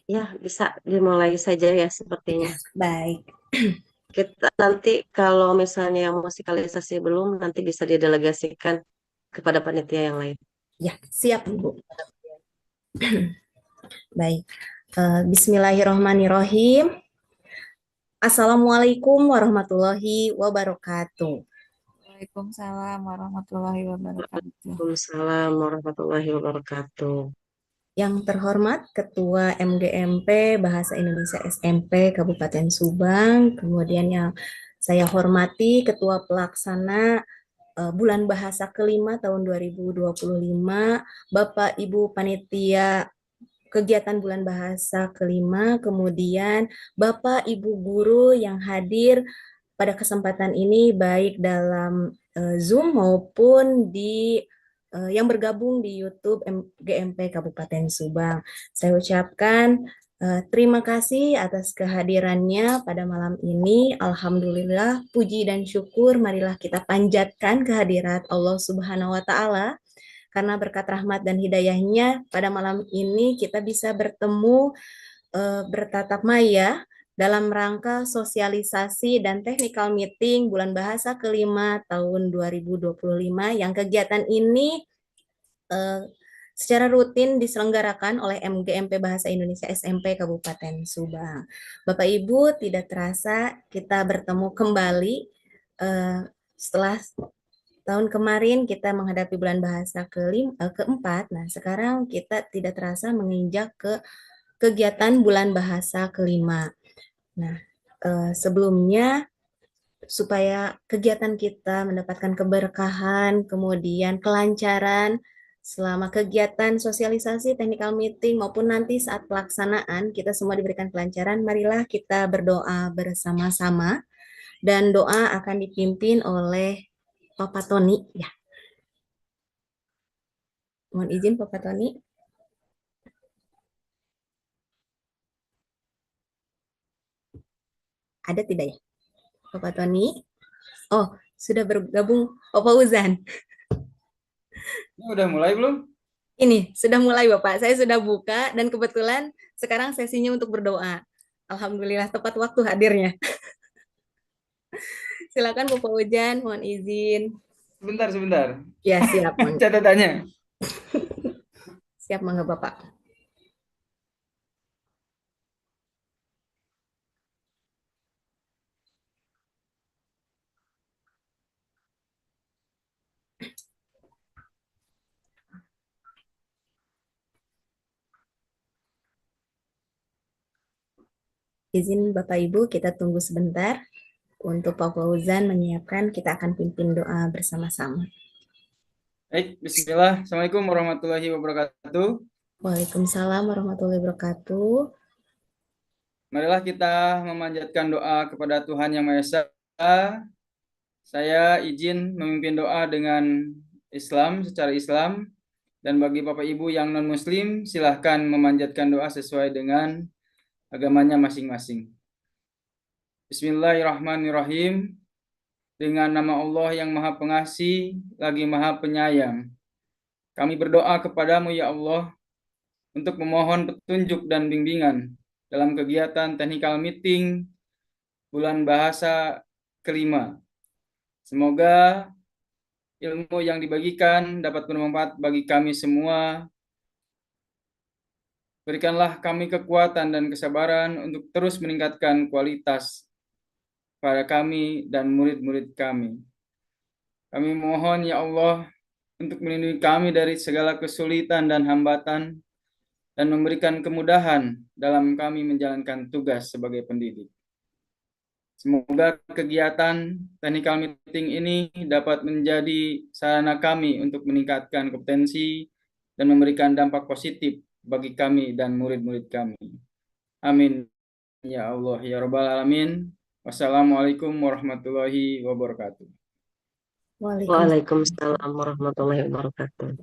Ya, bisa dimulai saja ya sepertinya. Baik, Kita nanti kalau misalnya yang musikalisasi belum, nanti bisa didelegasikan kepada panitia yang lain. ya, siap Ibu. Baik. Bismillahirrohmanirrohim. Assalamualaikum warahmatullahi wabarakatuh. Waalaikumsalam warahmatullahi wabarakatuh. Waalaikumsalam warahmatullahi wabarakatuh. Yang terhormat Ketua MGMP Bahasa Indonesia SMP Kabupaten Subang, kemudian yang saya hormati Ketua Pelaksana Bulan Bahasa kelima tahun 2025, Bapak Ibu Panitia kegiatan Bulan Bahasa kelima, kemudian Bapak Ibu guru yang hadir pada kesempatan ini baik dalam Zoom maupun di yang bergabung di YouTube GMP Kabupaten Subang. Saya ucapkan terima kasih atas kehadirannya pada malam ini. Alhamdulillah, puji dan syukur marilah kita panjatkan kehadirat Allah Subhanahu wa taala karena berkat rahmat dan hidayahnya pada malam ini kita bisa bertemu bertatap maya dalam rangka sosialisasi dan technical meeting Bulan Bahasa kelima tahun 2025 yang kegiatan ini eh, secara rutin diselenggarakan oleh MGMP Bahasa Indonesia SMP Kabupaten Subang. Bapak Ibu, tidak terasa kita bertemu kembali setelah tahun kemarin kita menghadapi bulan bahasa keempat. Nah, sekarang kita tidak terasa menginjak ke kegiatan bulan bahasa kelima. Nah, sebelumnya supaya kegiatan kita mendapatkan keberkahan, kemudian kelancaran selama kegiatan sosialisasi, technical meeting maupun nanti saat pelaksanaan kita semua diberikan kelancaran, marilah kita berdoa bersama-sama dan doa akan dipimpin oleh Papa Tony ya. Mohon izin Papa Tony. Ada tidak ya? Bapak Tony? Oh, sudah bergabung Bapak Uzan. Ini udah mulai belum? Ini, sudah mulai Bapak. Saya sudah buka dan kebetulan sekarang sesinya untuk berdoa. Alhamdulillah tepat waktu hadirnya. Silakan Bapak Ujan, mohon izin. Sebentar. Ya, siap, Catatannya. Siap, mangga Bapak. Izin Bapak Ibu, kita tunggu sebentar untuk Pak Fauzan menyiapkan, kita akan pimpin doa bersama-sama. Baik, bismillah. Assalamualaikum warahmatullahi wabarakatuh. Waalaikumsalam warahmatullahi wabarakatuh. Marilah kita memanjatkan doa kepada Tuhan Yang Maha Esa. Saya izin memimpin doa dengan Islam, secara Islam. Dan bagi Bapak Ibu yang non-Muslim, silahkan memanjatkan doa sesuai dengan agamanya masing-masing. Bismillahirrahmanirrahim. Dengan nama Allah yang Maha Pengasih, lagi Maha Penyayang. Kami berdoa kepadamu ya Allah, untuk memohon petunjuk dan bimbingan dalam kegiatan technical meeting Bulan Bahasa kelima. Semoga ilmu yang dibagikan dapat bermanfaat bagi kami semua. Berikanlah kami kekuatan dan kesabaran untuk terus meningkatkan kualitas pada kami dan murid-murid kami. Kami mohon ya Allah untuk melindungi kami dari segala kesulitan dan hambatan dan memberikan kemudahan dalam kami menjalankan tugas sebagai pendidik. Semoga kegiatan technical meeting ini dapat menjadi sarana kami untuk meningkatkan kompetensi dan memberikan dampak positif bagi kami dan murid-murid kami. Amin. Ya Allah, ya Rabbal Alamin. Wassalamualaikum warahmatullahi wabarakatuh. Waalaikumsalam warahmatullahi wabarakatuh.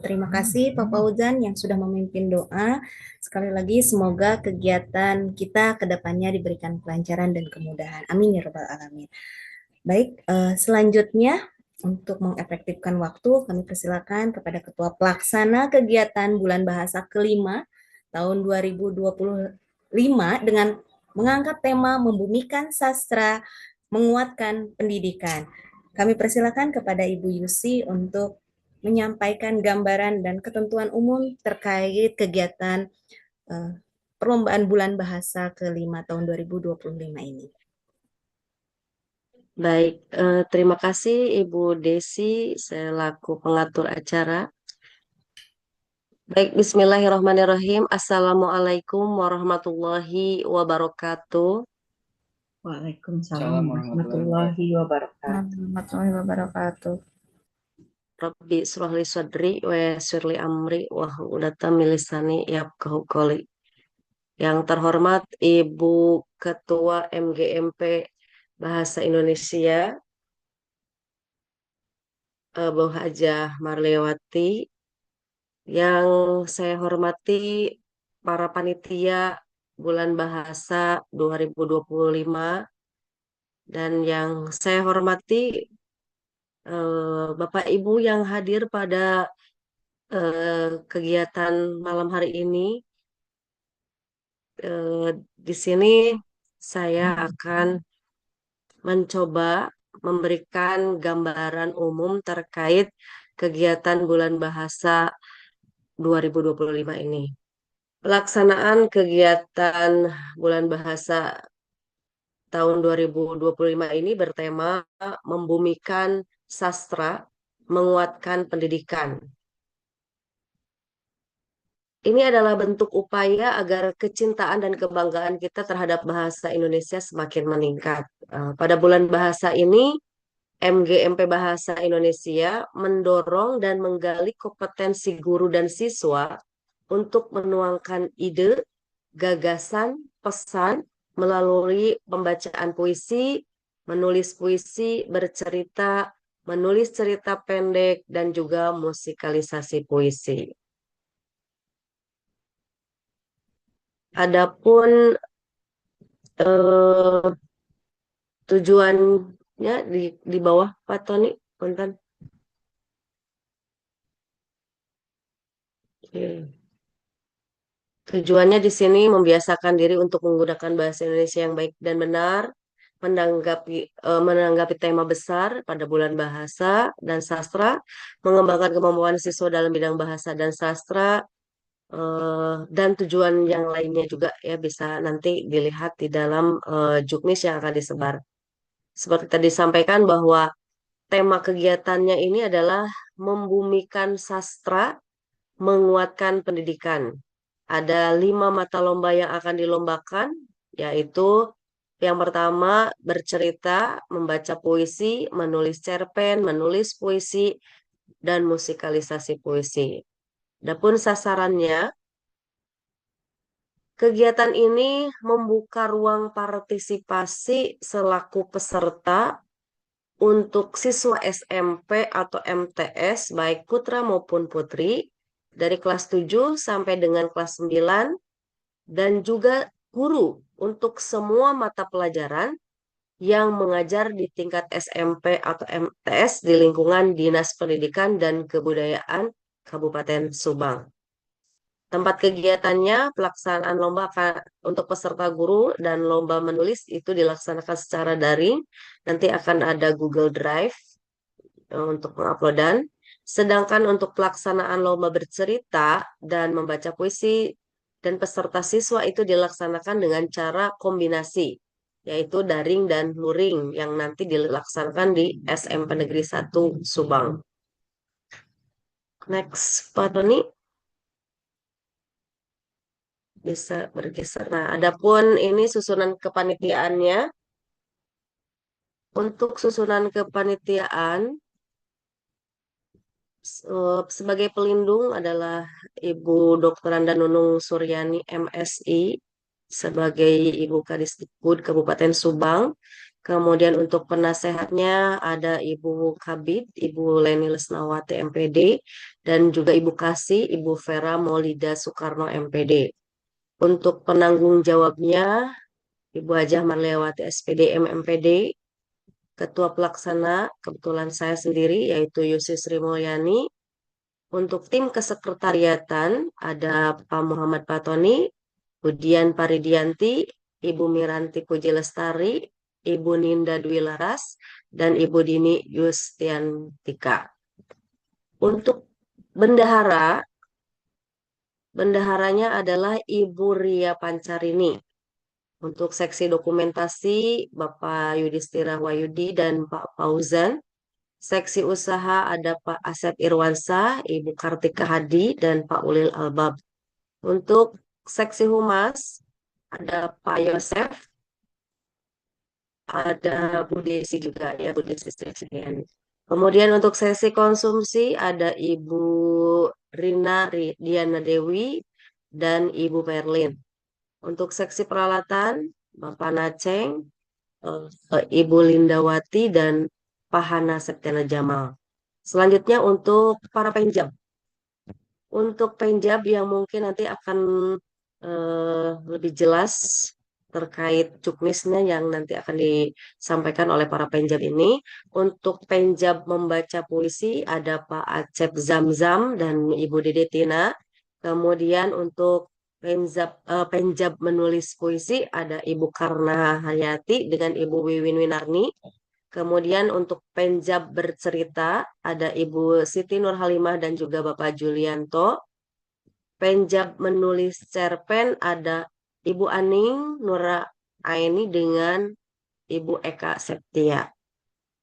Terima kasih Pak Fauzan yang sudah memimpin doa. Sekali lagi semoga kegiatan kita ke depannya diberikan kelancaran dan kemudahan. Amin ya Rabbal Alamin. Baik, selanjutnya untuk mengefektifkan waktu, kami persilakan kepada Ketua Pelaksana Kegiatan Bulan Bahasa kelima tahun 2025 dengan mengangkat tema membumikan sastra, menguatkan pendidikan. Kami persilakan kepada Ibu Yusi untuk menyampaikan gambaran dan ketentuan umum terkait kegiatan perlombaan bulan bahasa ke-5 tahun 2025 ini. Baik, terima kasih Ibu Desi selaku pengatur acara. Baik, bismillahirrahmanirrahim. Assalamualaikum warahmatullahi wabarakatuh. Waalaikumsalam warahmatullahi wabarakatuh. Warahmatullahi wabarakatuh. Rabbi surahli sadri wa yassirli amri wa hludatan min lisani yafqahu qouli. Yang terhormat Ibu Ketua MGMP Bahasa Indonesia, Bu Hajah Marliawati, yang saya hormati para panitia Bulan Bahasa 2025, dan yang saya hormati Bapak Ibu yang hadir pada kegiatan malam hari ini. Di sini saya akan mencoba memberikan gambaran umum terkait kegiatan Bulan Bahasa 2025 ini. Pelaksanaan kegiatan Bulan Bahasa tahun 2025 ini bertema membumikan sastra, menguatkan pendidikan. Ini adalah bentuk upaya agar kecintaan dan kebanggaan kita terhadap bahasa Indonesia semakin meningkat. Pada bulan bahasa ini, MGMP Bahasa Indonesia mendorong dan menggali kompetensi guru dan siswa untuk menuangkan ide, gagasan, pesan melalui pembacaan puisi, menulis puisi, bercerita, menulis cerita pendek, dan juga musikalisasi puisi. Adapun tujuannya di bawah Pak Tony, punten. Tujuannya di sini membiasakan diri untuk menggunakan bahasa Indonesia yang baik dan benar, menanggapi tema besar pada bulan bahasa dan sastra, mengembangkan kemampuan siswa dalam bidang bahasa dan sastra, dan tujuan yang lainnya juga ya bisa nanti dilihat di dalam juknis yang akan disebar. Seperti tadi disampaikan bahwa tema kegiatannya ini adalah membumikan sastra, menguatkan pendidikan. Ada 5 mata lomba yang akan dilombakan, yaitu yang pertama bercerita, membaca puisi, menulis cerpen, menulis puisi, dan musikalisasi puisi. Adapun sasarannya, kegiatan ini membuka ruang partisipasi selaku peserta untuk siswa SMP atau MTS baik putra maupun putri dari kelas 7 sampai dengan kelas 9, dan juga guru untuk semua mata pelajaran yang mengajar di tingkat SMP atau MTS di lingkungan Dinas Pendidikan dan Kebudayaan Kabupaten Subang. Tempat kegiatannya, pelaksanaan lomba untuk peserta guru dan lomba menulis itu dilaksanakan secara daring. Nanti akan ada Google Drive untuk penguploadan. Sedangkan untuk pelaksanaan lomba bercerita dan membaca puisi dan peserta siswa itu dilaksanakan dengan cara kombinasi, yaitu daring dan luring yang nanti dilaksanakan di SMP Negeri 1 Subang. Next, Pak Tony. Bisa bergeser. Nah, adapun ini susunan kepanitiaannya. Untuk susunan kepanitiaan, sebagai pelindung adalah Ibu Dr. Anda Nunung Suryani MSI sebagai Ibu Kadisdikbud Kabupaten Subang. Kemudian untuk penasehatnya ada Ibu Kabid, Ibu Leni Lesnawati MPD, dan juga Ibu Kasih, Ibu Vera Maulida Soekarno MPD. Untuk penanggung jawabnya Ibu Hajah Marliawati SPD MMPD, Ketua Pelaksana kebetulan saya sendiri yaitu Yusi Sri Mulyani, Untuk tim kesekretariatan ada Pak Muhammad Patoni, Budian Paridianti, Ibu Miranti Puji Lestari, Ibu Ninda Dwi Laras, dan Ibu Dini Yustiantika. Untuk bendahara, bendaharanya adalah Ibu Ria Pancarini. Untuk seksi dokumentasi, Bapak Yudhistira Wahyudi dan Pak Fauzan. Seksi usaha ada Pak Asep Irwansyah, Ibu Kartika Hadi, dan Pak Ulil Albab. Untuk seksi humas ada Pak Yosef, ada Bu Desi juga ya, Bu Desi Striani. Kemudian untuk sesi konsumsi ada Ibu Rina Diana Dewi dan Ibu Merlin. Untuk seksi peralatan Bapak Naceng, Ibu Lindawati, dan Pak Hana Septiana Jamal. Selanjutnya untuk para penjam. Untuk penjab yang mungkin nanti akan lebih jelas terkait cukmisnya yang nanti akan disampaikan oleh para penjab ini. Untuk penjab membaca puisi ada Pak Acep Zamzam dan Ibu Dede Tina. Kemudian untuk penjab menulis puisi ada Ibu Karna Hayati dengan Ibu Wiwin Winarni. Kemudian untuk penjab bercerita ada Ibu Siti Nurhalimah dan juga Bapak Julianto. Penjab menulis cerpen ada Ibu Aning Nura Aini dengan Ibu Eka Septia.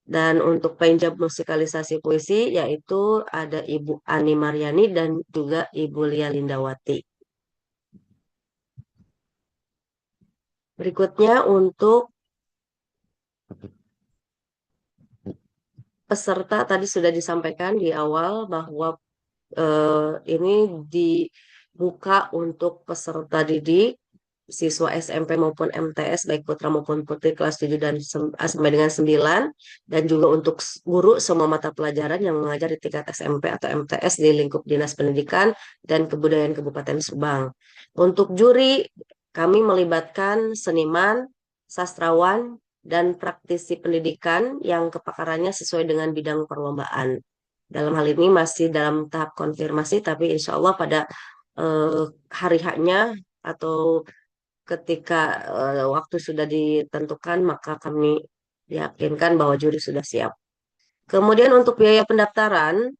Dan untuk penjab musikalisasi puisi yaitu ada Ibu Ani Maryani dan juga Ibu Lia Lindawati. Berikutnya untuk peserta tadi sudah disampaikan di awal bahwa ini dibuka untuk peserta didik, siswa SMP maupun MTS, baik putra maupun putri kelas 7 dan sampai dengan 9, dan juga untuk guru semua mata pelajaran yang mengajar di tingkat SMP atau MTS di lingkup Dinas Pendidikan dan Kebudayaan Kabupaten Subang. Untuk juri, kami melibatkan seniman, sastrawan, dan praktisi pendidikan yang kepakarannya sesuai dengan bidang perlombaan. Dalam hal ini masih dalam tahap konfirmasi, tapi insya Allah pada hari haknya atau ketika waktu sudah ditentukan, maka kami yakinkan bahwa juri sudah siap. Kemudian untuk biaya pendaftaran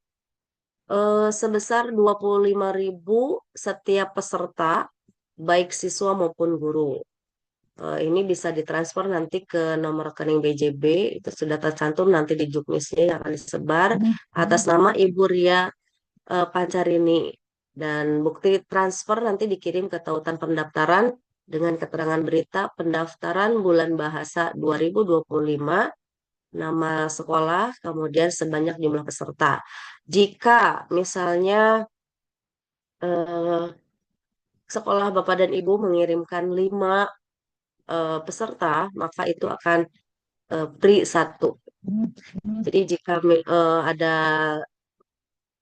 sebesar 25.000 setiap peserta, baik siswa maupun guru. Ini bisa ditransfer nanti ke nomor rekening BJB, itu sudah tercantum nanti di juknisnya yang akan disebar atas nama Ibu Ria Pancarini, dan bukti transfer nanti dikirim ke tautan pendaftaran dengan keterangan berita pendaftaran bulan bahasa 2025, nama sekolah, kemudian sebanyak jumlah peserta. Jika misalnya sekolah Bapak dan Ibu mengirimkan 5 peserta, maka itu akan free 1. Jadi jika ada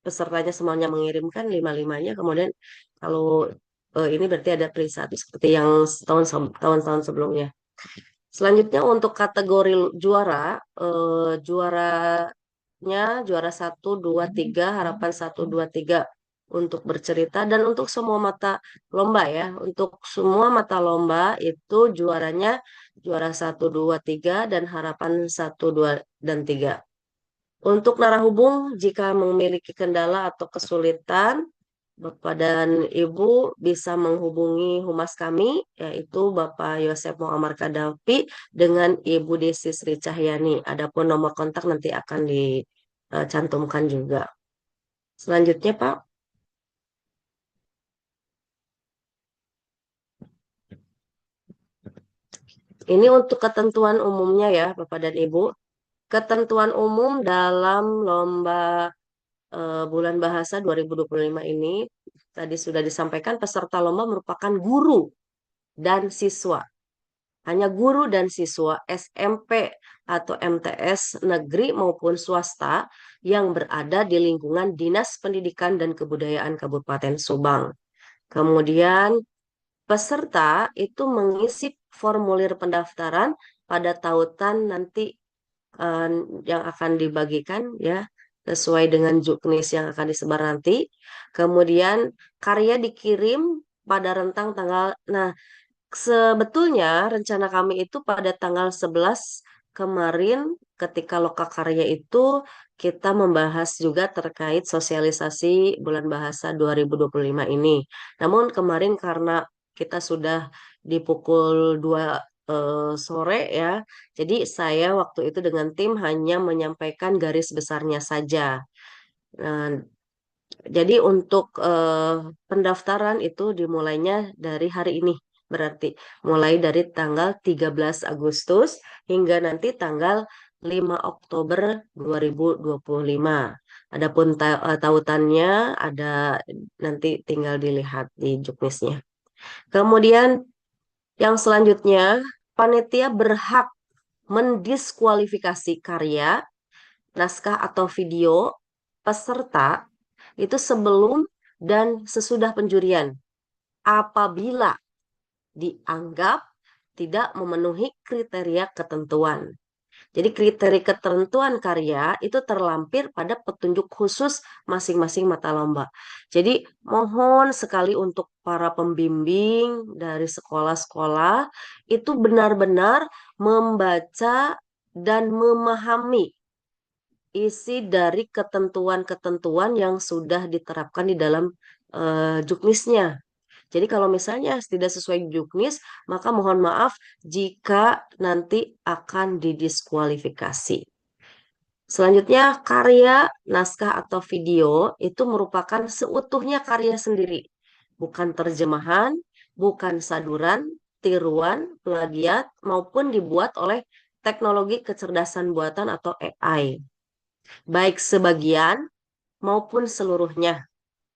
pesertanya semuanya mengirimkan 5-5-nya, kemudian kalau ini berarti ada free 1 seperti yang tahun-tahun sebelumnya. Selanjutnya untuk kategori juara, juaranya juara 1, 2, 3, harapan 1, 2, 3 untuk bercerita, dan untuk semua mata lomba ya. Untuk semua mata lomba itu juaranya juara 1, 2, 3 dan harapan 1, 2, dan 3. Untuk narahubung, jika memiliki kendala atau kesulitan, Bapak dan Ibu bisa menghubungi humas kami, yaitu Bapak Yosef Muammar Kadafi dengan Ibu Desi Sri Cahyani. Adapun nomor kontak nanti akan dicantumkan juga. Selanjutnya, Pak. Ini untuk ketentuan umumnya ya, Bapak dan Ibu. Ketentuan umum dalam lomba bulan bahasa 2025 ini tadi sudah disampaikan, peserta lomba merupakan guru dan siswa. Hanya guru dan siswa SMP atau MTS negeri maupun swasta yang berada di lingkungan Dinas Pendidikan dan Kebudayaan Kabupaten Subang. Kemudian peserta itu mengisi formulir pendaftaran pada tautan nanti yang akan dibagikan ya sesuai dengan juknis yang akan disebar nanti. Kemudian karya dikirim pada rentang tanggal. Nah, sebetulnya rencana kami itu pada tanggal 11 kemarin ketika Lokakarya itu kita membahas juga terkait sosialisasi Bulan Bahasa 2025 ini. Namun kemarin karena kita sudah di pukul 2 sore ya, jadi saya waktu itu dengan tim hanya menyampaikan garis besarnya saja. Nah, jadi untuk pendaftaran itu dimulainya dari hari ini. Berarti mulai dari tanggal 13 Agustus hingga nanti tanggal 5 Oktober 2025. Adapun tautannya ada nanti tinggal dilihat di juknisnya. Kemudian yang selanjutnya, panitia berhak mendiskualifikasi karya, naskah atau video peserta itu sebelum dan sesudah penjurian apabila dianggap tidak memenuhi kriteria ketentuan. Jadi kriteria ketentuan karya itu terlampir pada petunjuk khusus masing-masing mata lomba. Jadi mohon sekali untuk para pembimbing dari sekolah-sekolah itu benar-benar membaca dan memahami isi dari ketentuan-ketentuan yang sudah diterapkan di dalam juknisnya. Jadi kalau misalnya tidak sesuai juknis, maka mohon maaf jika nanti akan didiskualifikasi. Selanjutnya, karya, naskah atau video itu merupakan seutuhnya karya sendiri, bukan terjemahan, bukan saduran, tiruan, plagiat, maupun dibuat oleh teknologi kecerdasan buatan atau AI, baik sebagian maupun seluruhnya.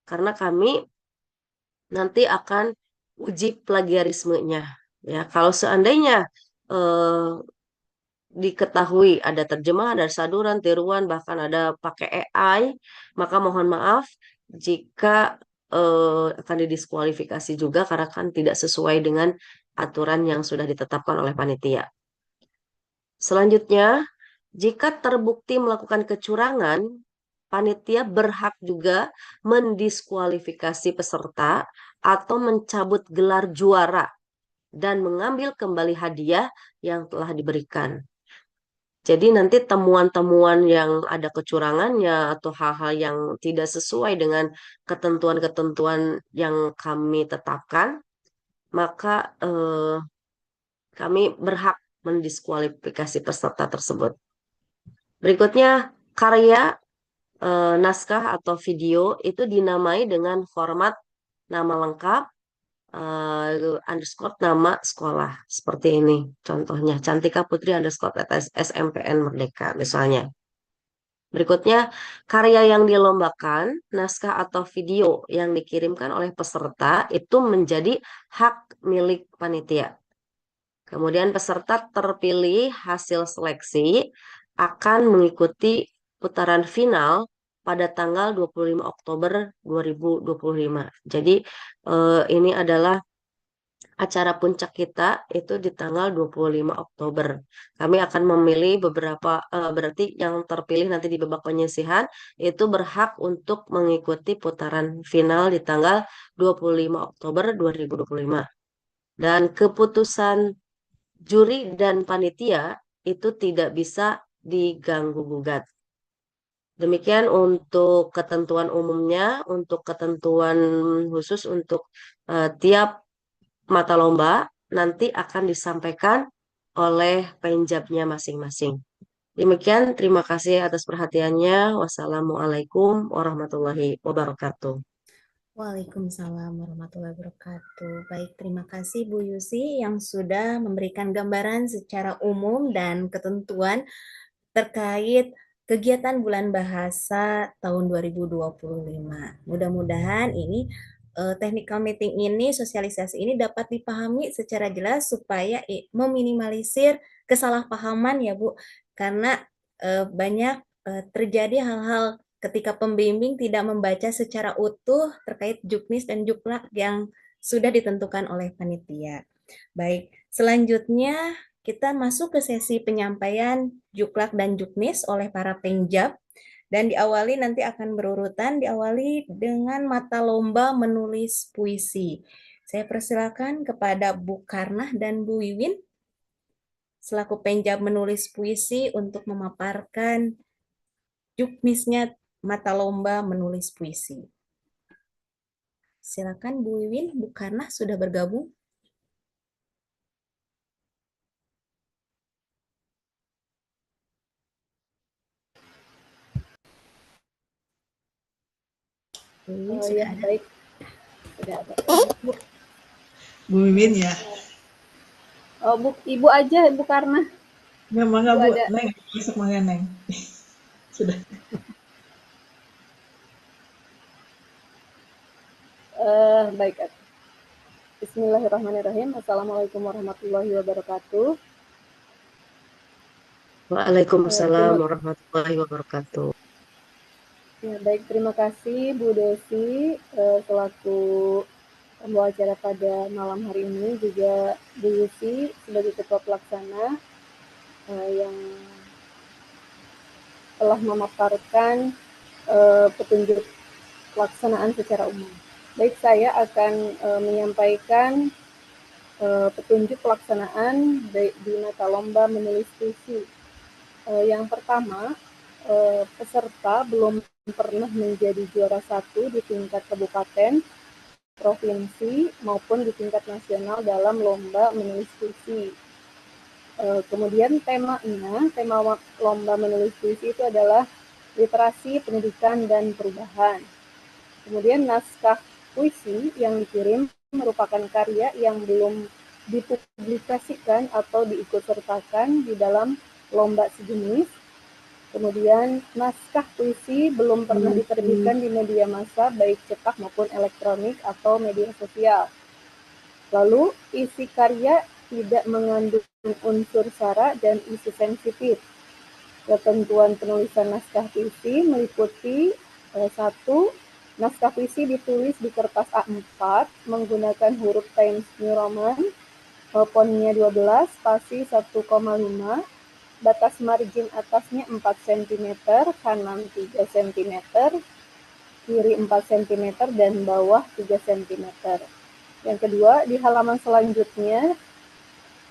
Karena kami nanti akan uji plagiarismenya. Ya, kalau seandainya eh, diketahui ada terjemahan, ada saduran, tiruan, bahkan ada pakai AI, maka mohon maaf jika akan didiskualifikasi juga karena kan tidak sesuai dengan aturan yang sudah ditetapkan oleh panitia. Selanjutnya, jika terbukti melakukan kecurangan, panitia berhak juga mendiskualifikasi peserta atau mencabut gelar juara dan mengambil kembali hadiah yang telah diberikan. Jadi nanti temuan-temuan yang ada kecurangannya atau hal-hal yang tidak sesuai dengan ketentuan-ketentuan yang kami tetapkan, maka kami berhak mendiskualifikasi peserta tersebut. Berikutnya, karya, naskah atau video itu dinamai dengan format nama lengkap, underscore nama sekolah. Seperti ini contohnya, Cantika Putri underscore SMPN Merdeka misalnya. Berikutnya, karya yang dilombakan, naskah atau video yang dikirimkan oleh peserta itu menjadi hak milik panitia. Kemudian peserta terpilih hasil seleksi akan mengikuti putaran final pada tanggal 25 Oktober 2025. Jadi ini adalah acara puncak kita itu di tanggal 25 Oktober. Kami akan memilih beberapa, berarti yang terpilih nanti di babak penyisihan itu berhak untuk mengikuti putaran final di tanggal 25 Oktober 2025. Dan keputusan juri dan panitia itu tidak bisa diganggu-gugat. Demikian untuk ketentuan umumnya, untuk ketentuan khusus untuk tiap mata lomba nanti akan disampaikan oleh penjabnya masing-masing. Demikian, terima kasih atas perhatiannya. Wassalamualaikum warahmatullahi wabarakatuh. Waalaikumsalam warahmatullahi wabarakatuh. Baik, terima kasih Bu Yusi yang sudah memberikan gambaran secara umum dan ketentuan terkait kegiatan Bulan Bahasa tahun 2025. Mudah-mudahan ini technical meeting ini, sosialisasi ini dapat dipahami secara jelas supaya meminimalisir kesalahpahaman ya Bu, karena banyak terjadi hal-hal ketika pembimbing tidak membaca secara utuh terkait juknis dan juklak yang sudah ditentukan oleh panitia. Baik, selanjutnya kita masuk ke sesi penyampaian juklak dan juknis oleh para penjab. Dan diawali nanti akan berurutan, diawali dengan mata lomba menulis puisi. Saya persilakan kepada Bu Karnah dan Bu Wiwin selaku penjab menulis puisi untuk memaparkan juknisnya mata lomba menulis puisi. Silakan Bu Wiwin, Bu Karnah sudah bergabung. Bu Wiwin sudah Ya, ada. baik. Sudah ada. Bu Mimin ya. Oh, Ibu aja, Ibu Karna. Nggak, mangga Bu Bu. ada. Neng, masuk mangga Neng. Sudah. Baik. Bismillahirrahmanirrahim. Assalamualaikum warahmatullahi wabarakatuh. Waalaikumsalam warahmatullahi wabarakatuh. Ya, baik. Terima kasih Bu Desi selaku pembawa acara pada malam hari ini, juga Bu Yusi sebagai ketua pelaksana yang telah memaparkan petunjuk pelaksanaan secara umum. Baik, saya akan menyampaikan petunjuk pelaksanaan di mata lomba menulis puisi. Yang pertama, peserta belum pernah menjadi juara 1 di tingkat kabupaten, provinsi, maupun di tingkat nasional dalam lomba menulis puisi. Kemudian tema lomba menulis puisi itu adalah literasi, pendidikan, dan perubahan. Kemudian naskah puisi yang dikirim merupakan karya yang belum dipublikasikan atau diikutsertakan di dalam lomba sejenis. Kemudian naskah puisi belum pernah diterbitkan di media massa baik cetak maupun elektronik atau media sosial. Lalu isi karya tidak mengandung unsur sara dan isu sensitif. Ketentuan penulisan naskah puisi meliputi 1. Naskah puisi ditulis di kertas A4 menggunakan huruf Times New Roman, fontnya 12, spasi 1,5, batas margin atasnya 4 cm, kanan 3 cm, kiri 4 cm, dan bawah 3 cm. Yang kedua, di halaman selanjutnya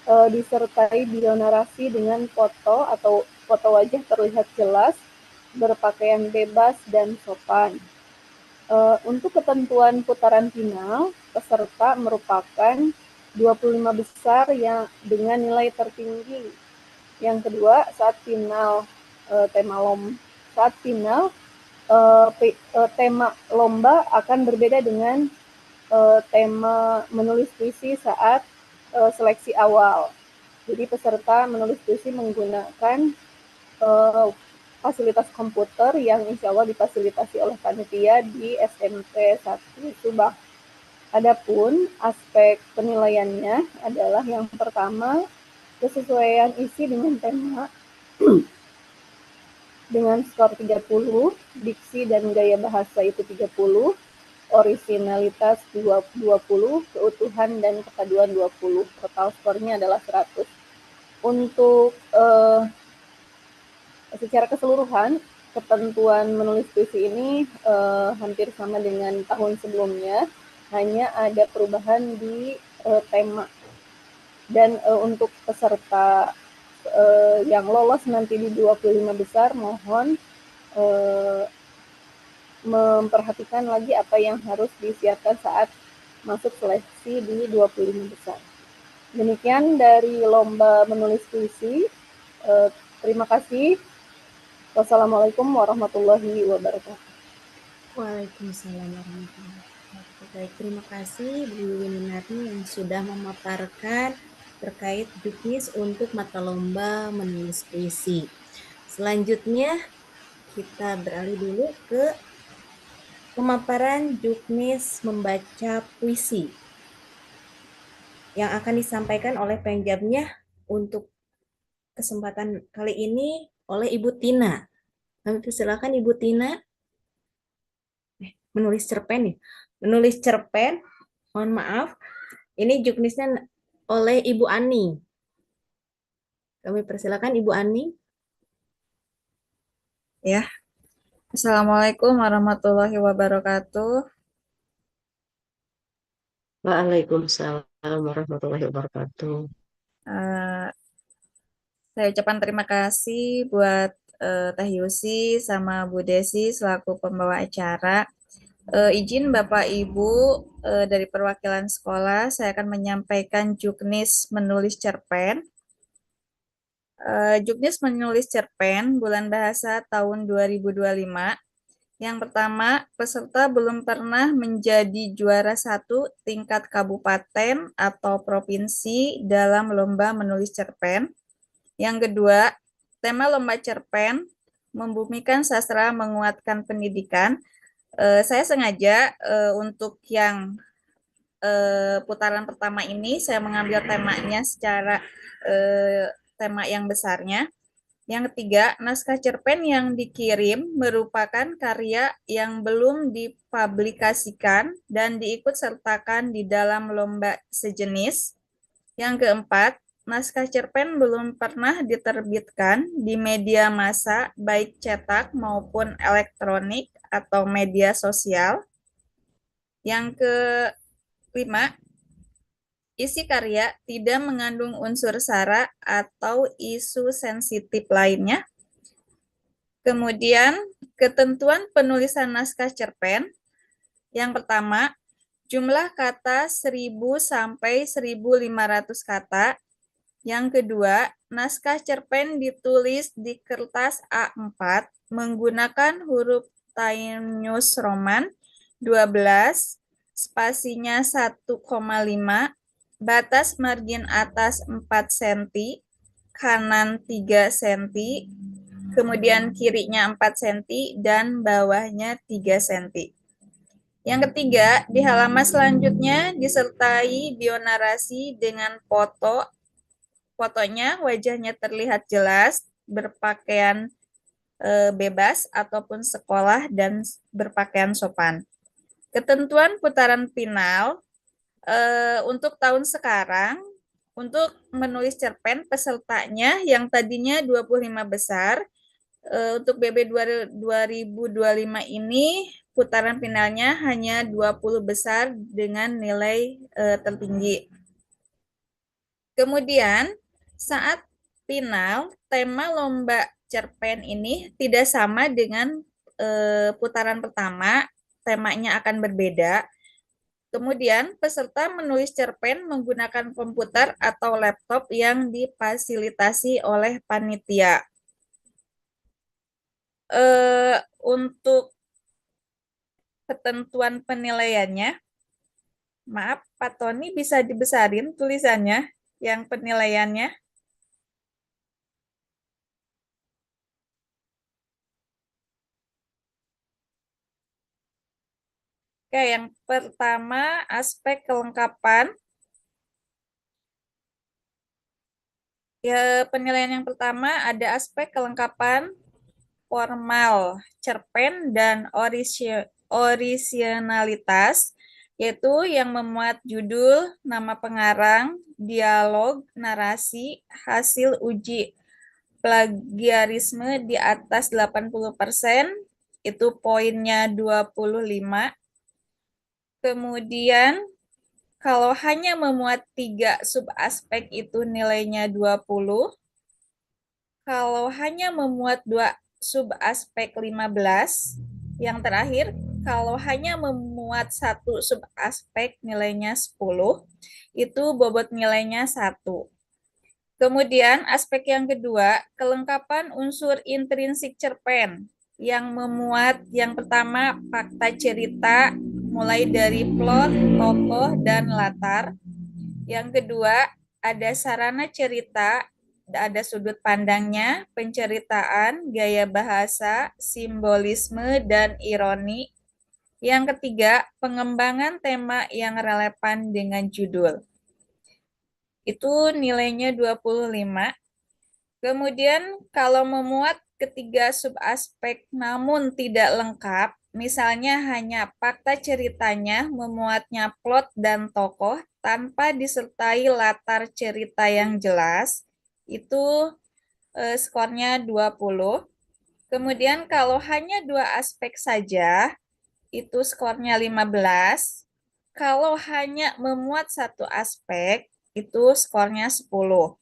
disertai bionarasi dengan foto atau foto wajah terlihat jelas, berpakaian bebas, dan sopan. Untuk ketentuan putaran final, peserta merupakan 25 besar yang dengan nilai tertinggi. Yang kedua, saat final tema lomba akan berbeda dengan tema menulis puisi saat seleksi awal. Jadi peserta menulis puisi menggunakan fasilitas komputer yang insya Allah difasilitasi oleh panitia di SMP 1 Subang. Adapun aspek penilaiannya adalah yang pertama, kesesuaian isi dengan tema dengan skor 30, diksi dan gaya bahasa itu 30, orisinalitas 20, keutuhan dan kepaduan 20. Total skornya adalah 100. Untuk secara keseluruhan, ketentuan menulis puisi ini hampir sama dengan tahun sebelumnya, hanya ada perubahan di tema. Dan untuk peserta yang lolos nanti di 25 besar, mohon memperhatikan lagi apa yang harus disiapkan saat masuk seleksi di 25 besar. Demikian dari lomba menulis puisi. Terima kasih. Wassalamualaikum warahmatullahi wabarakatuh. Waalaikumsalam warahmatullahi wabarakatuh. Baik, terima kasih Bu Winarni yang sudah memaparkan terkait juknis untuk mata lomba menulis puisi. Selanjutnya kita beralih dulu ke pemaparan juknis membaca puisi yang akan disampaikan oleh penjamnya untuk kesempatan kali ini oleh Ibu Tina. Kami persilakan Ibu Tina. Menulis cerpen ya. Menulis cerpen, mohon maaf. Ini juknisnya oleh Ibu Ani. Kami persilakan Ibu Ani. Ya. Assalamualaikum warahmatullahi wabarakatuh. Waalaikumsalam warahmatullahi wabarakatuh. Eh, saya ucapkan terima kasih buat Teh Yusi sama Bu Desi selaku pembawa acara. Izin Bapak Ibu dari perwakilan sekolah, saya akan menyampaikan juknis menulis cerpen. Juknis menulis cerpen bulan bahasa tahun 2025. Yang pertama, peserta belum pernah menjadi juara 1 tingkat kabupaten atau provinsi dalam lomba menulis cerpen. Yang kedua, tema lomba cerpen membumikan sastra menguatkan pendidikan. Saya sengaja untuk yang putaran pertama ini saya mengambil temanya secara tema yang besarnya. Yang ketiga, naskah cerpen yang dikirim merupakan karya yang belum dipublikasikan dan diikut sertakan di dalam lomba sejenis. Yang keempat, naskah cerpen belum pernah diterbitkan di media massa baik cetak maupun elektronik atau media sosial. Yang kelima, isi karya tidak mengandung unsur sara atau isu sensitif lainnya. Kemudian, ketentuan penulisan naskah cerpen. Yang pertama, jumlah kata 1.000 sampai 1.500 kata. Yang kedua, naskah cerpen ditulis di kertas A4 menggunakan huruf Times Roman 12, spasinya 1,5, batas margin atas 4 cm, kanan 3 cm, kemudian kirinya 4 cm, dan bawahnya 3 cm. Yang ketiga, di halaman selanjutnya disertai bionarasi dengan foto. Fotonya wajahnya terlihat jelas, berpakaian bebas ataupun sekolah dan berpakaian sopan. Ketentuan putaran final untuk tahun sekarang, untuk menulis cerpen pesertanya yang tadinya 25 besar, untuk BB 2025 ini putaran finalnya hanya 20 besar dengan nilai tertinggi. Kemudian saat final, tema lomba cerpen ini tidak sama dengan putaran pertama, temanya akan berbeda. Kemudian, peserta menulis cerpen menggunakan komputer atau laptop yang difasilitasi oleh panitia. Untuk ketentuan penilaiannya, maaf, Pak Tony bisa dibesarin tulisannya yang penilaiannya. Oke, yang pertama aspek kelengkapan. Ya, penilaian yang pertama ada aspek kelengkapan formal cerpen dan orisinalitas, yaitu yang memuat judul, nama pengarang, dialog, narasi, hasil uji plagiarisme di atas 80%, itu poinnya 25. Kemudian kalau hanya memuat 3 subaspek itu nilainya 20. Kalau hanya memuat 2 subaspek 15. Yang terakhir, kalau hanya memuat 1 subaspek nilainya 10. Itu bobot nilainya 1. Kemudian aspek yang kedua, kelengkapan unsur intrinsik cerpen yang memuat yang pertama fakta cerita mulai dari plot, tokoh, dan latar. Yang kedua, ada sarana cerita, ada sudut pandangnya, penceritaan, gaya bahasa, simbolisme, dan ironi. Yang ketiga, pengembangan tema yang relevan dengan judul. Itu nilainya 25. Kemudian kalau memuat ketiga subaspek namun tidak lengkap, misalnya hanya fakta ceritanya, memuatnya plot dan tokoh tanpa disertai latar cerita yang jelas, itu skornya 20. Kemudian kalau hanya 2 aspek saja, itu skornya 15. Kalau hanya memuat 1 aspek, itu skornya 10.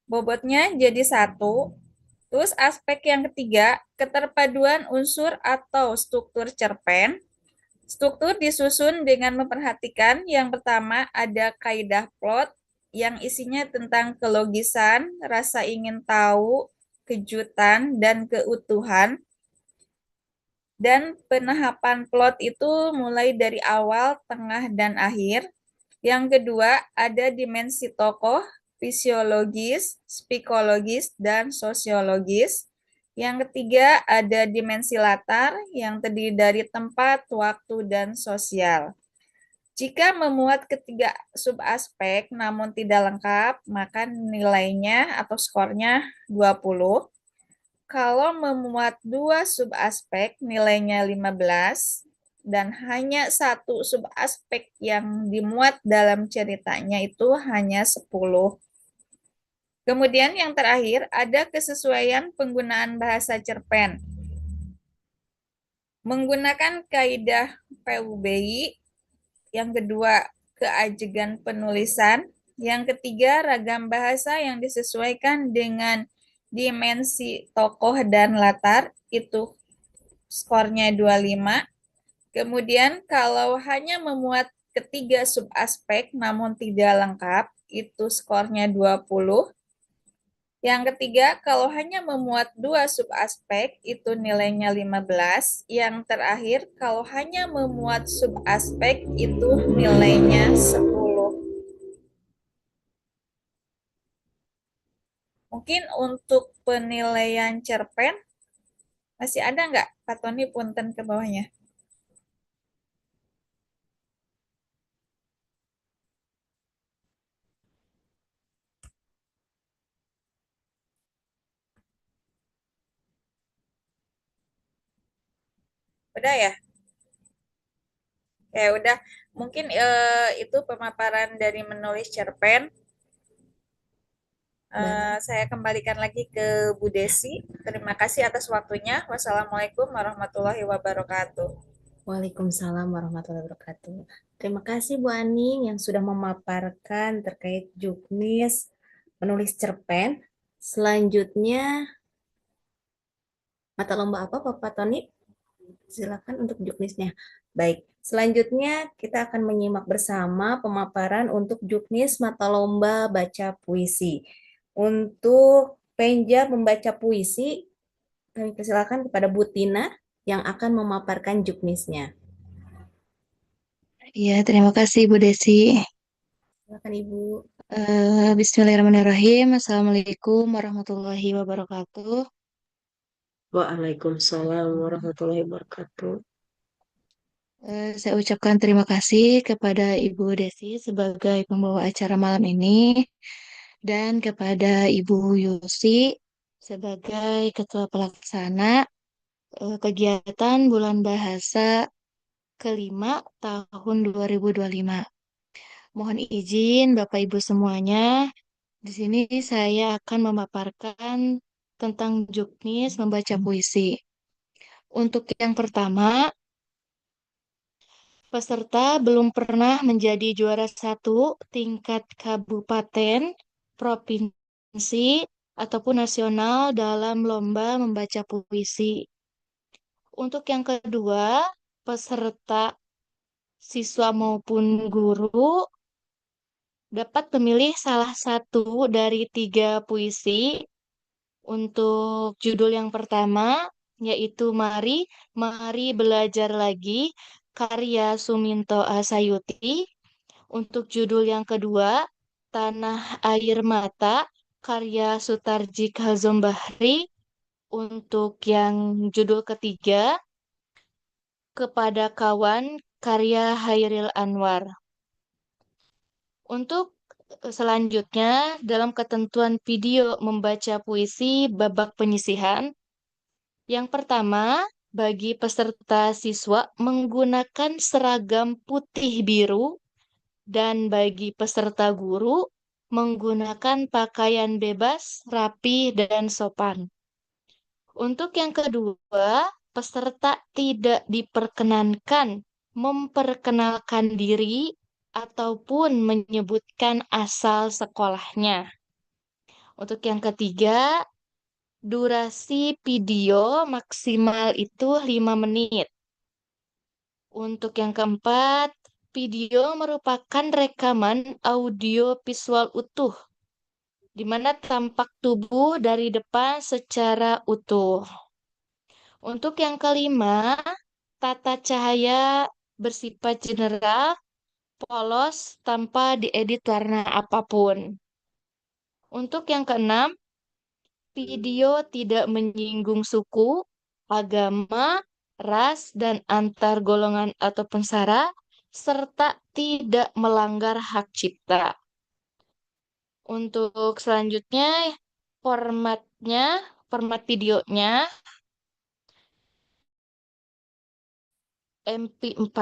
Bobotnya jadi 1. Terus aspek yang ketiga, keterpaduan unsur atau struktur cerpen. Struktur disusun dengan memperhatikan yang pertama ada kaidah plot yang isinya tentang kelogisan, rasa ingin tahu, kejutan, dan keutuhan. Dan penahapan plot itu mulai dari awal, tengah, dan akhir. Yang kedua ada dimensi tokoh, fisiologis, psikologis, dan sosiologis. Yang ketiga ada dimensi latar yang terdiri dari tempat, waktu, dan sosial. Jika memuat ketiga subaspek namun tidak lengkap, maka nilainya atau skornya 20. Kalau memuat 2 subaspek, nilainya 15. Dan hanya 1 subaspek yang dimuat dalam ceritanya itu hanya 10. Kemudian yang terakhir, ada kesesuaian penggunaan bahasa cerpen. Menggunakan kaidah PUBI, yang kedua keajegan penulisan, yang ketiga ragam bahasa yang disesuaikan dengan dimensi tokoh dan latar, itu skornya 25. Kemudian kalau hanya memuat ketiga subaspek namun tidak lengkap, itu skornya 20. Yang ketiga, kalau hanya memuat 2 subaspek, itu nilainya 15. Yang terakhir, kalau hanya memuat subaspek, itu nilainya 10. Mungkin untuk penilaian cerpen, masih ada nggak? Pak Tony, punten ke bawahnya. Udah ya? Ya udah, mungkin itu pemaparan dari menulis cerpen. Saya kembalikan lagi ke Bu Desi. Terima kasih atas waktunya. Wassalamualaikum warahmatullahi wabarakatuh. Waalaikumsalam warahmatullahi wabarakatuh. Terima kasih Bu Aning yang sudah memaparkan terkait juknis menulis cerpen. Selanjutnya, mata lomba apa Bapak Tony? Silakan untuk juknisnya. Baik, selanjutnya kita akan menyimak bersama pemaparan untuk juknis mata lomba baca puisi. Untuk penja membaca puisi, kami persilakan kepada Bu Tina yang akan memaparkan juknisnya. Ya, terima kasih Bu Desi. Silakan Ibu. Bismillahirrahmanirrahim. Assalamualaikum warahmatullahi wabarakatuh. Waalaikumsalam warahmatullahi wabarakatuh. Saya ucapkan terima kasih kepada Ibu Desi sebagai pembawa acara malam ini dan kepada Ibu Yusi sebagai ketua pelaksana kegiatan Bulan Bahasa kelima tahun 2025. Mohon izin Bapak Ibu semuanya, di sini saya akan memaparkan tentang juknis membaca puisi. Untuk yang pertama, peserta belum pernah menjadi juara 1 tingkat kabupaten, provinsi, ataupun nasional dalam lomba membaca puisi. Untuk yang kedua, peserta siswa maupun guru dapat memilih salah satu dari 3 puisi. Untuk judul yang pertama, yaitu Mari Belajar Lagi, karya Suminto Asayuti. Untuk judul yang kedua, Tanah Air Mata, karya Sutarji Kazom Bahri. Untuk yang judul ketiga, Kepada Kawan, karya Hairil Anwar. Untuk selanjutnya, dalam ketentuan video membaca puisi babak penyisihan, yang pertama, bagi peserta siswa menggunakan seragam putih biru dan bagi peserta guru menggunakan pakaian bebas, rapi, dan sopan. Untuk yang kedua, peserta tidak diperkenankan memperkenalkan diri ataupun menyebutkan asal sekolahnya. Untuk yang ketiga, durasi video maksimal itu 5 menit. Untuk yang keempat, video merupakan rekaman audio visual utuh, di mana tampak tubuh dari depan secara utuh. Untuk yang kelima, tata cahaya bersifat general, polos, tanpa diedit warna apapun. Untuk yang keenam, video tidak menyinggung suku, agama, ras, dan antar golongan ataupun sara, serta tidak melanggar hak cipta. Untuk selanjutnya, format videonya MP4,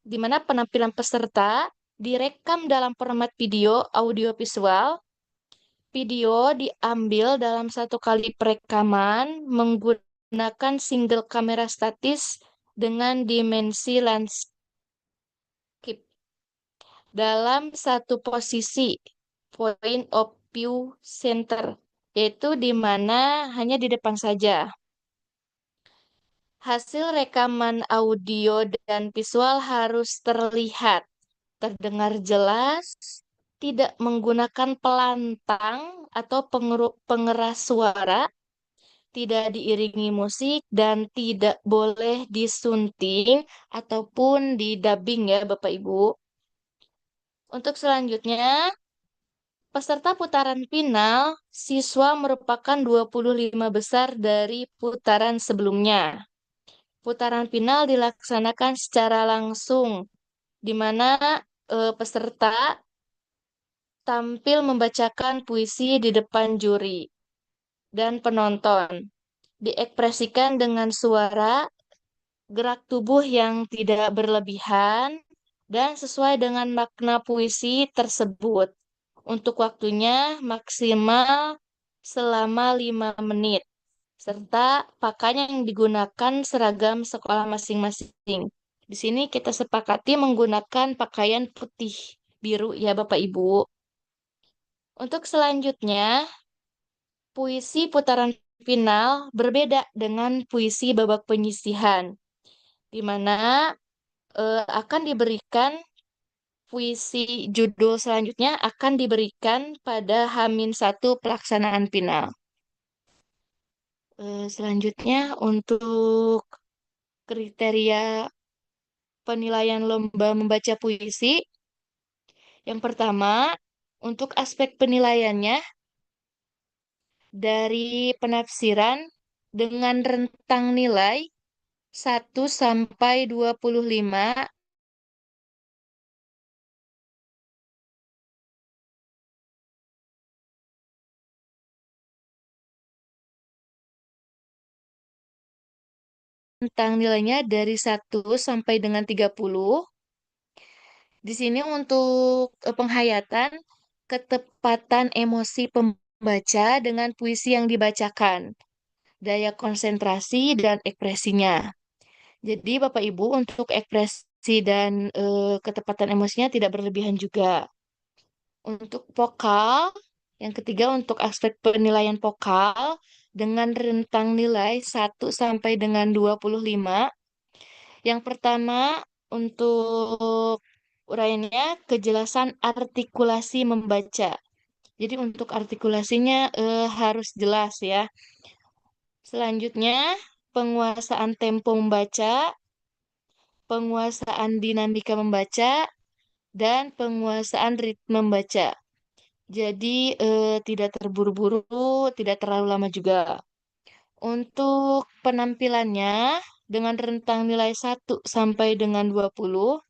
di mana penampilan peserta direkam dalam format video audiovisual. Video diambil dalam satu kali perekaman menggunakan single kamera statis dengan dimensi landscape dalam satu posisi point of view center, yaitu di mana hanya di depan saja. Hasil rekaman audio dan visual harus terlihat, terdengar jelas, tidak menggunakan pelantang atau pengeras suara, tidak diiringi musik, dan tidak boleh disunting ataupun didubbing ya Bapak Ibu. Untuk selanjutnya, peserta putaran final, siswa merupakan 25 besar dari putaran sebelumnya. Putaran final dilaksanakan secara langsung, di mana peserta tampil membacakan puisi di depan juri dan penonton. Diekspresikan dengan suara, gerak tubuh yang tidak berlebihan, dan sesuai dengan makna puisi tersebut. Untuk waktunya maksimal selama 5 menit, serta pakaian yang digunakan seragam sekolah masing-masing. Di sini kita sepakati menggunakan pakaian putih biru ya Bapak Ibu. Untuk selanjutnya, puisi putaran final berbeda dengan puisi babak penyisihan, di mana akan diberikan puisi judul selanjutnya akan diberikan pada H-1 pelaksanaan final. Selanjutnya untuk kriteria penilaian lomba membaca puisi, yang pertama, untuk aspek penilaiannya dari penafsiran dengan rentang nilai 1 sampai 25 tentang nilainya dari 1 sampai dengan 30. Di sini untuk penghayatan ketepatan emosi pembaca dengan puisi yang dibacakan, daya konsentrasi dan ekspresinya. Jadi Bapak Ibu untuk ekspresi dan ketepatan emosinya tidak berlebihan juga. Untuk vokal, yang ketiga untuk aspek penilaian vokal dengan rentang nilai 1 sampai dengan 25. Yang pertama untuk uraiannya kejelasan artikulasi membaca. Jadi untuk artikulasinya harus jelas ya. Selanjutnya penguasaan tempo membaca, penguasaan dinamika membaca, dan penguasaan ritme membaca. Jadi tidak terburu-buru, tidak terlalu lama juga. Untuk penampilannya dengan rentang nilai 1 sampai dengan 20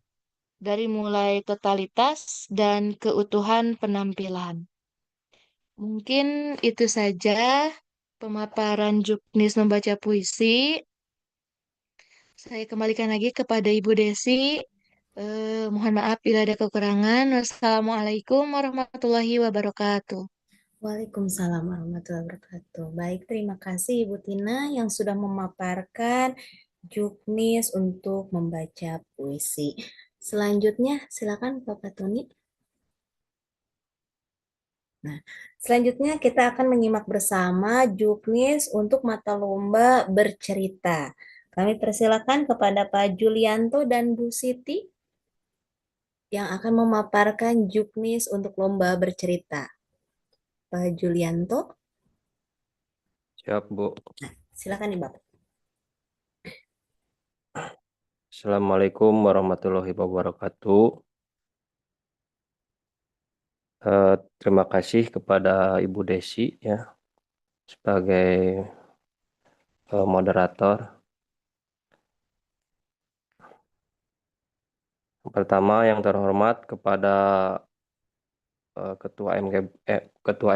dari mulai totalitas dan keutuhan penampilan. Mungkin itu saja pemaparan juknis membaca puisi. Saya kembalikan lagi kepada Ibu Desi. Mohon maaf bila ada kekurangan. Wassalamualaikum warahmatullahi wabarakatuh. Waalaikumsalam warahmatullahi wabarakatuh. Baik, terima kasih Ibu Tina yang sudah memaparkan juknis untuk membaca puisi. Selanjutnya, silakan Bapak Tony. Nah, selanjutnya kita akan menyimak bersama juknis untuk mata lomba bercerita. Kami persilakan kepada Pak Julianto dan Bu Siti yang akan memaparkan juknis untuk lomba bercerita. Pak Julianto, Siap, Bu. silakan nih Bapak. Assalamualaikum warahmatullahi wabarakatuh. Terima kasih kepada Ibu Desi ya sebagai moderator. Pertama yang terhormat kepada Ketua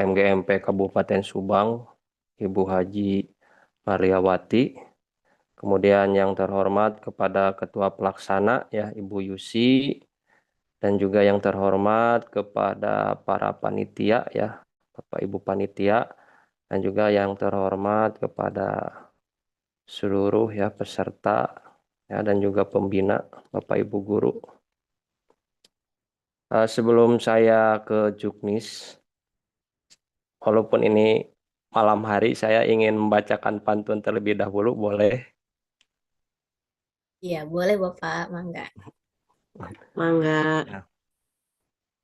MGMP Kabupaten Subang, Ibu Haji Mariawati. Kemudian yang terhormat kepada Ketua Pelaksana ya Ibu Yusi, dan juga yang terhormat kepada para panitia ya, Bapak Ibu panitia, dan juga yang terhormat kepada seluruh ya peserta ya dan juga pembina, Bapak Ibu guru. Sebelum saya ke juknis, walaupun ini malam hari, saya ingin membacakan pantun terlebih dahulu, boleh? Iya, boleh Bapak, mangga. Mangga.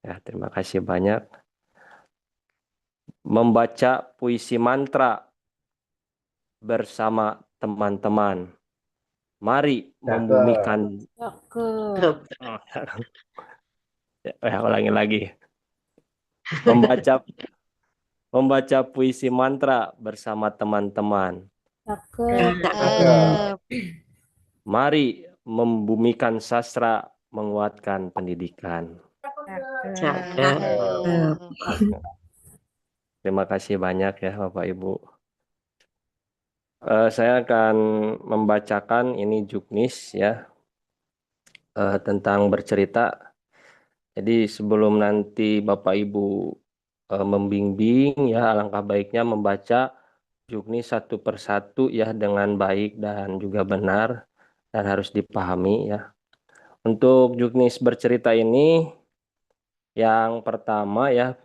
Ya, terima kasih banyak. Membaca puisi mantra bersama teman-teman. Mari membumikan. Cakep. Ya, ulangi lagi. Membaca puisi mantra bersama teman-teman. Cakep. Mari membumikan sastra, menguatkan pendidikan. Cakep. Terima kasih banyak ya Bapak Ibu. Saya akan membacakan ini juknis ya tentang bercerita. Jadi sebelum nanti Bapak Ibu membimbing ya, alangkah baiknya membaca juknis satu persatu ya dengan baik dan juga benar dan harus dipahami ya. Untuk juknis bercerita ini yang pertama ya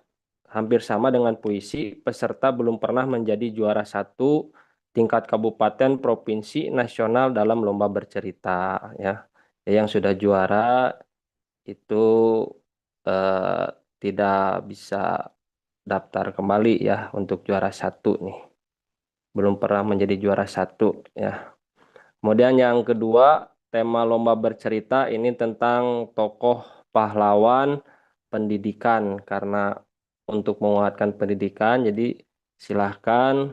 hampir sama dengan puisi, peserta belum pernah menjadi juara satu tingkat kabupaten, provinsi, nasional dalam lomba bercerita ya. Yang sudah juara itu tidak bisa daftar kembali ya untuk juara satu nih. Belum pernah menjadi juara satu ya. Kemudian yang kedua, tema lomba bercerita ini tentang tokoh pahlawan pendidikan, karena untuk menguatkan pendidikan, jadi silahkan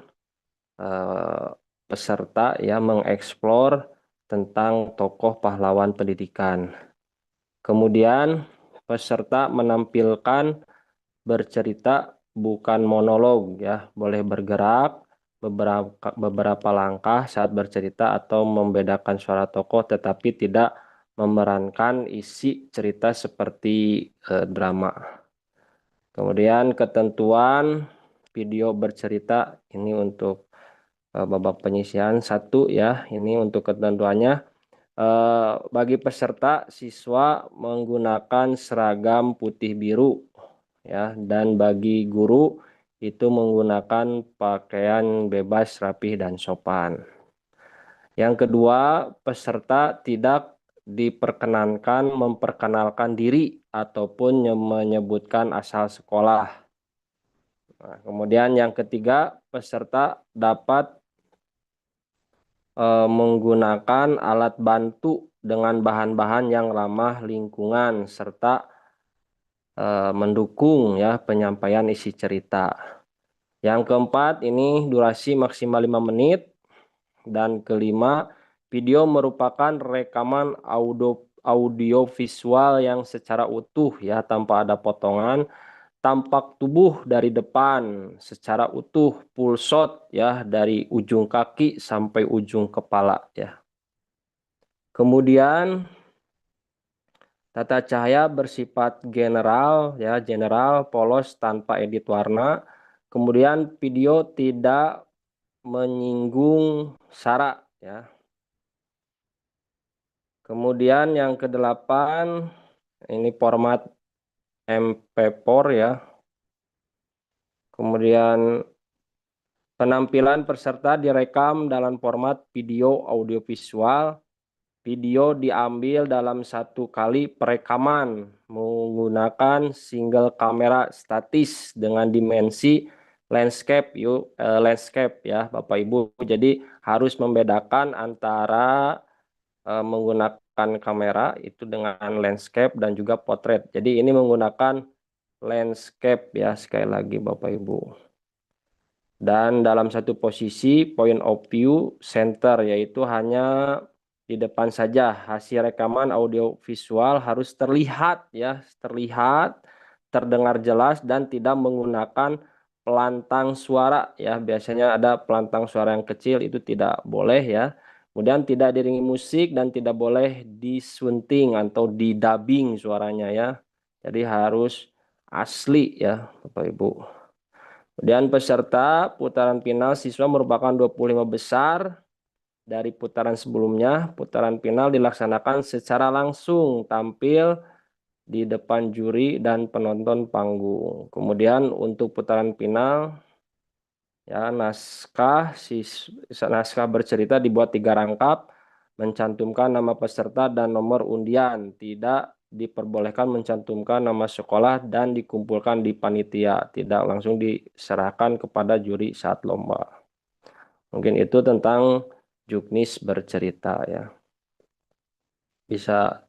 peserta ya mengeksplor tentang tokoh pahlawan pendidikan. Kemudian peserta menampilkan bercerita bukan monolog ya, boleh bergerak beberapa langkah saat bercerita atau membedakan suara tokoh tetapi tidak memerankan isi cerita seperti drama. Kemudian ketentuan video bercerita ini untuk babak penyisian satu ya, ini untuk ketentuannya. Bagi peserta, siswa menggunakan seragam putih biru ya, dan bagi guru itu menggunakan pakaian bebas, rapih dan sopan. Yang kedua, peserta tidak diperkenankan memperkenalkan diri ataupun menyebutkan asal sekolah. Nah, kemudian yang ketiga, peserta dapat menggunakan alat bantu dengan bahan-bahan yang ramah lingkungan serta mendukung ya penyampaian isi cerita. Yang keempat, ini durasi maksimal 5 menit. Dan kelima, video merupakan rekaman audio visual yang secara utuh ya tanpa ada potongan, tampak tubuh dari depan secara utuh, full shot ya dari ujung kaki sampai ujung kepala ya. Kemudian tata cahaya bersifat general ya, general, polos tanpa edit warna. Kemudian video tidak menyinggung sara ya. Kemudian yang kedelapan ini format MP4 ya. Kemudian penampilan peserta direkam dalam format video audiovisual. Video diambil dalam satu kali perekaman menggunakan single kamera statis dengan dimensi landscape ya Bapak Ibu. Jadi harus membedakan antara menggunakan kamera itu dengan landscape dan juga potret. Jadi ini menggunakan landscape ya sekali lagi Bapak Ibu. Dan dalam satu posisi point of view center yaitu hanya di depan saja. Hasil rekaman audio visual harus terlihat ya, terdengar jelas dan tidak menggunakan pelantang suara ya. Biasanya ada pelantang suara yang kecil, itu tidak boleh ya. Kemudian tidak diiringi musik dan tidak boleh disunting atau didubbing suaranya ya. Jadi harus asli ya Bapak Ibu. Kemudian peserta putaran final siswa merupakan 25 besar dari putaran sebelumnya. Putaran final dilaksanakan secara langsung, tampil di depan juri dan penonton panggung. Kemudian untuk putaran final ya naskah bercerita dibuat 3 rangkap, mencantumkan nama peserta dan nomor undian. Tidak diperbolehkan mencantumkan nama sekolah dan dikumpulkan di panitia, tidak langsung diserahkan kepada juri saat lomba. Mungkin itu tentang juknis bercerita ya. Bisa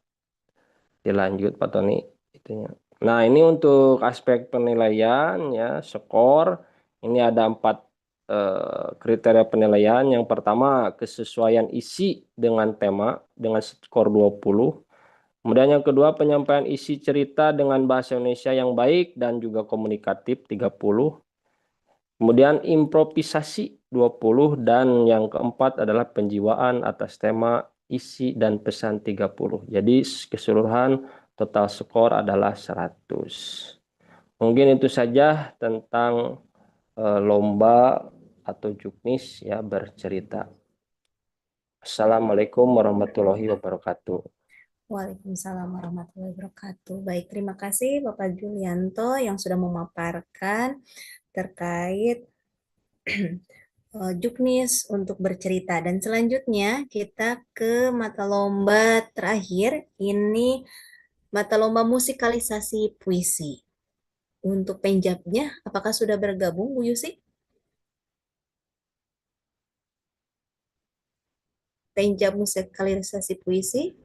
dilanjut Pak Tony itunya. Nah, ini untuk aspek penilaian ya, skor. Ini ada 4 kriteria penilaian. Yang pertama, kesesuaian isi dengan tema dengan skor 20. Kemudian yang kedua, penyampaian isi cerita dengan bahasa Indonesia yang baik dan juga komunikatif 30. Kemudian improvisasi 20 dan yang keempat adalah penjiwaan atas tema isi dan pesan 30. Jadi keseluruhan total skor adalah 100. Mungkin itu saja tentang lomba atau juknis ya bercerita. Assalamualaikum warahmatullahi wabarakatuh. Waalaikumsalam warahmatullahi wabarakatuh. Baik, terima kasih Bapak Julianto yang sudah memaparkan terkait juknis untuk bercerita. Dan selanjutnya kita ke mata lomba terakhir, ini mata lomba musikalisasi puisi. Untuk penjamnya, apakah sudah bergabung Bu Yusi? Penjam musikalisasi puisi?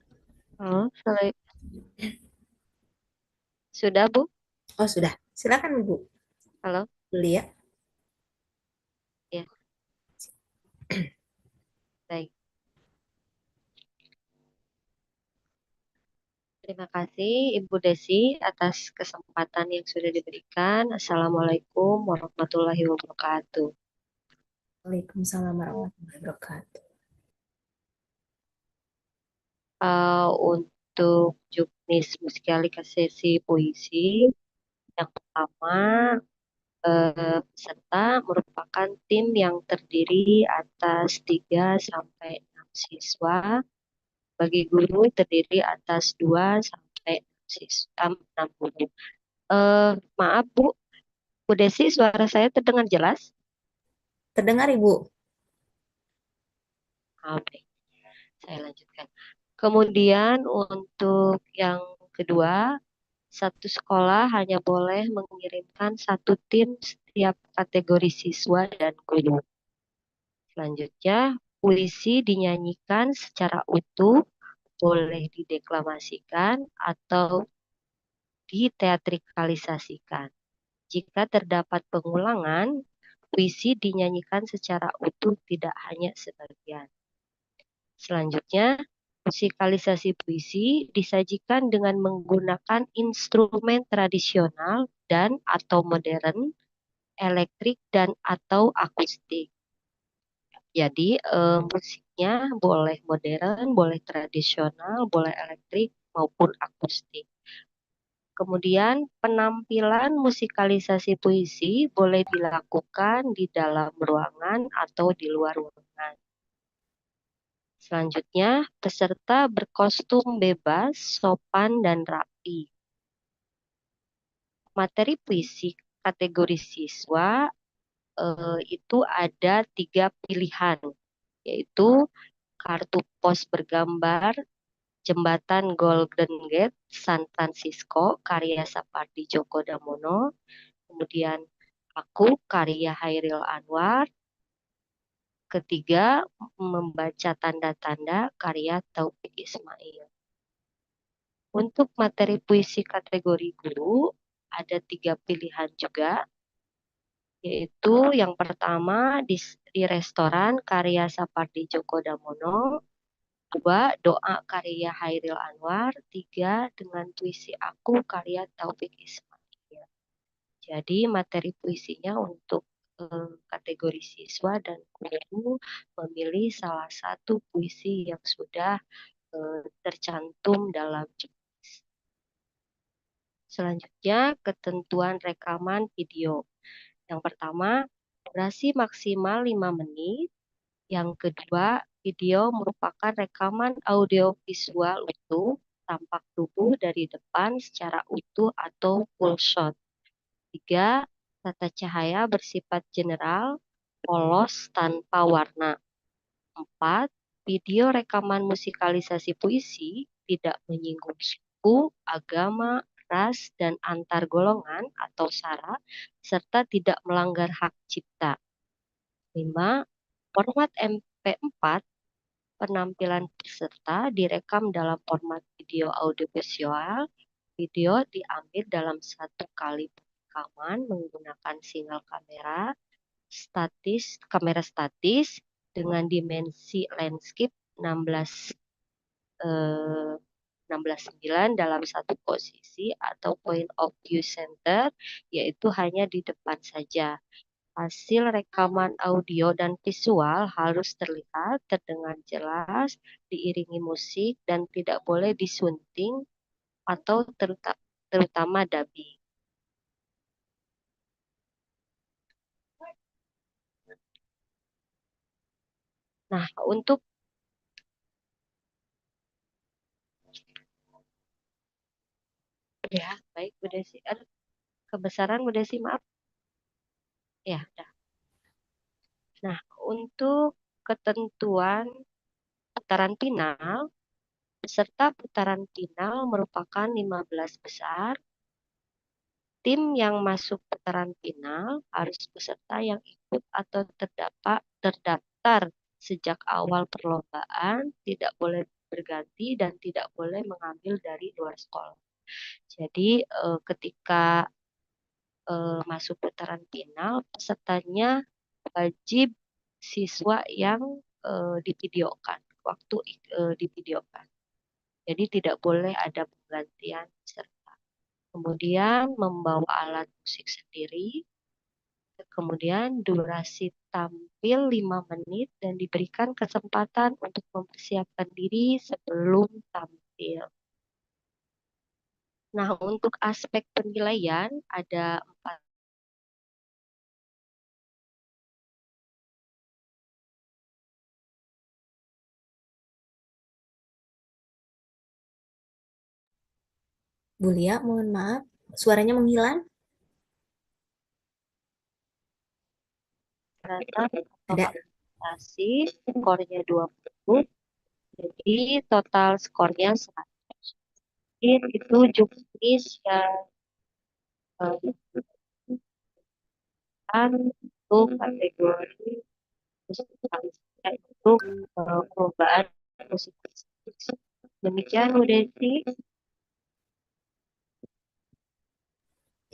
Sudah, Bu? Oh, sudah. Silakan Bu. Halo? Dulu ya. Ya. Baik. Terima kasih Ibu Desi atas kesempatan yang sudah diberikan. Assalamualaikum warahmatullahi wabarakatuh. Waalaikumsalam warahmatullahi wabarakatuh. Untuk juknis musikalisasi puisi, yang pertama peserta merupakan tim yang terdiri atas 3 sampai 6 siswa. Bagi guru terdiri atas 2 sampai 6 guru. Maaf Bu Desi, suara saya terdengar jelas? Terdengar Ibu? Baik, saya lanjutkan. Kemudian untuk yang kedua, satu sekolah hanya boleh mengirimkan 1 tim setiap kategori siswa dan guru. Selanjutnya, puisi dinyanyikan secara utuh, boleh dideklamasikan atau diteatrikalisasikan. Jika terdapat pengulangan, puisi dinyanyikan secara utuh, tidak hanya sebagian. Selanjutnya, musikalisasi puisi disajikan dengan menggunakan instrumen tradisional dan atau modern, elektrik dan atau akustik. Jadi musiknya boleh modern, boleh tradisional, boleh elektrik maupun akustik. Kemudian penampilan musikalisasi puisi boleh dilakukan di dalam ruangan atau di luar ruangan. Selanjutnya, peserta berkostum bebas, sopan, dan rapi. Materi puisi kategori siswa itu ada 3 pilihan, yaitu kartu pos bergambar Jembatan Golden Gate San Francisco karya Sapardi Djoko Damono, kemudian Aku karya Hairil Anwar, ketiga membaca tanda-tanda karya Taufik Ismail. Untuk materi puisi kategori guru ada 3 pilihan juga, yaitu yang pertama di restoran karya Sapardi Djoko Damono, 2 doa karya Hairil Anwar, 3 dengan puisi Aku karya Taufik Ismail. Jadi materi puisinya untuk kategori siswa dan guru memilih salah satu puisi yang sudah tercantum dalam juknis. Selanjutnya ketentuan rekaman video. Yang pertama, durasi maksimal 5 menit. Yang kedua, video merupakan rekaman audio visual utuh, tampak tubuh dari depan secara utuh atau full shot. 3. Tata cahaya bersifat general, polos tanpa warna. 4. Video rekaman musikalisasi puisi tidak menyinggung suku, agama, ras, dan antar golongan atau sara, serta tidak melanggar hak cipta. 5. Format MP4, penampilan peserta direkam dalam format video audiovisual. Video diambil dalam 1 kali rekaman menggunakan single kamera statis dengan dimensi landscape 16:9 dalam satu posisi atau point of view center, yaitu hanya di depan saja. Hasil rekaman audio dan visual harus terlihat, terdengar jelas, diiringi musik, dan tidak boleh disunting atau terutama dubbing. Nah, untuk ya, baik Bu Desi. Kebesaran Bu Desi, maaf. Ya, udah. Nah, untuk ketentuan putaran final, peserta putaran final merupakan 15 besar. Tim yang masuk putaran final harus peserta yang ikut atau terdaftar sejak awal perlombaan, tidak boleh berganti dan tidak boleh mengambil dari luar sekolah. Jadi ketika masuk putaran final, pesertanya wajib siswa yang divideokan, waktu divideokan. Jadi tidak boleh ada penggantian peserta. Kemudian membawa alat musik sendiri. Kemudian durasi tampil 5 menit dan diberikan kesempatan untuk mempersiapkan diri sebelum tampil. Nah, untuk aspek penilaian ada 4. Bu Lia, mohon maaf, suaranya menghilang. Ada. Skornya 20. Jadi total skornya 100. Itu juknis yang untuk kategori untuk perlombaan musik. Demikian Bu Desi.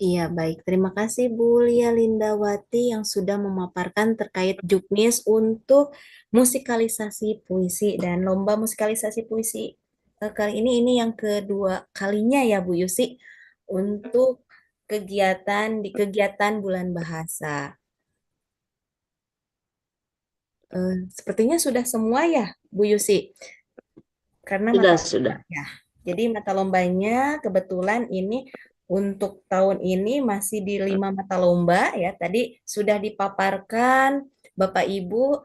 Iya, baik. Terima kasih Bu Lia Lindawati yang sudah memaparkan terkait juknis untuk musikalisasi puisi dan lomba musikalisasi puisi kali ini yang kedua kalinya ya Bu Yusi untuk kegiatan Bulan Bahasa. Sepertinya sudah semua ya Bu Yusi. Karena Sudah. ya. Jadi mata lombanya kebetulan ini untuk tahun ini masih di 5 mata lomba ya. Tadi sudah dipaparkan Bapak Ibu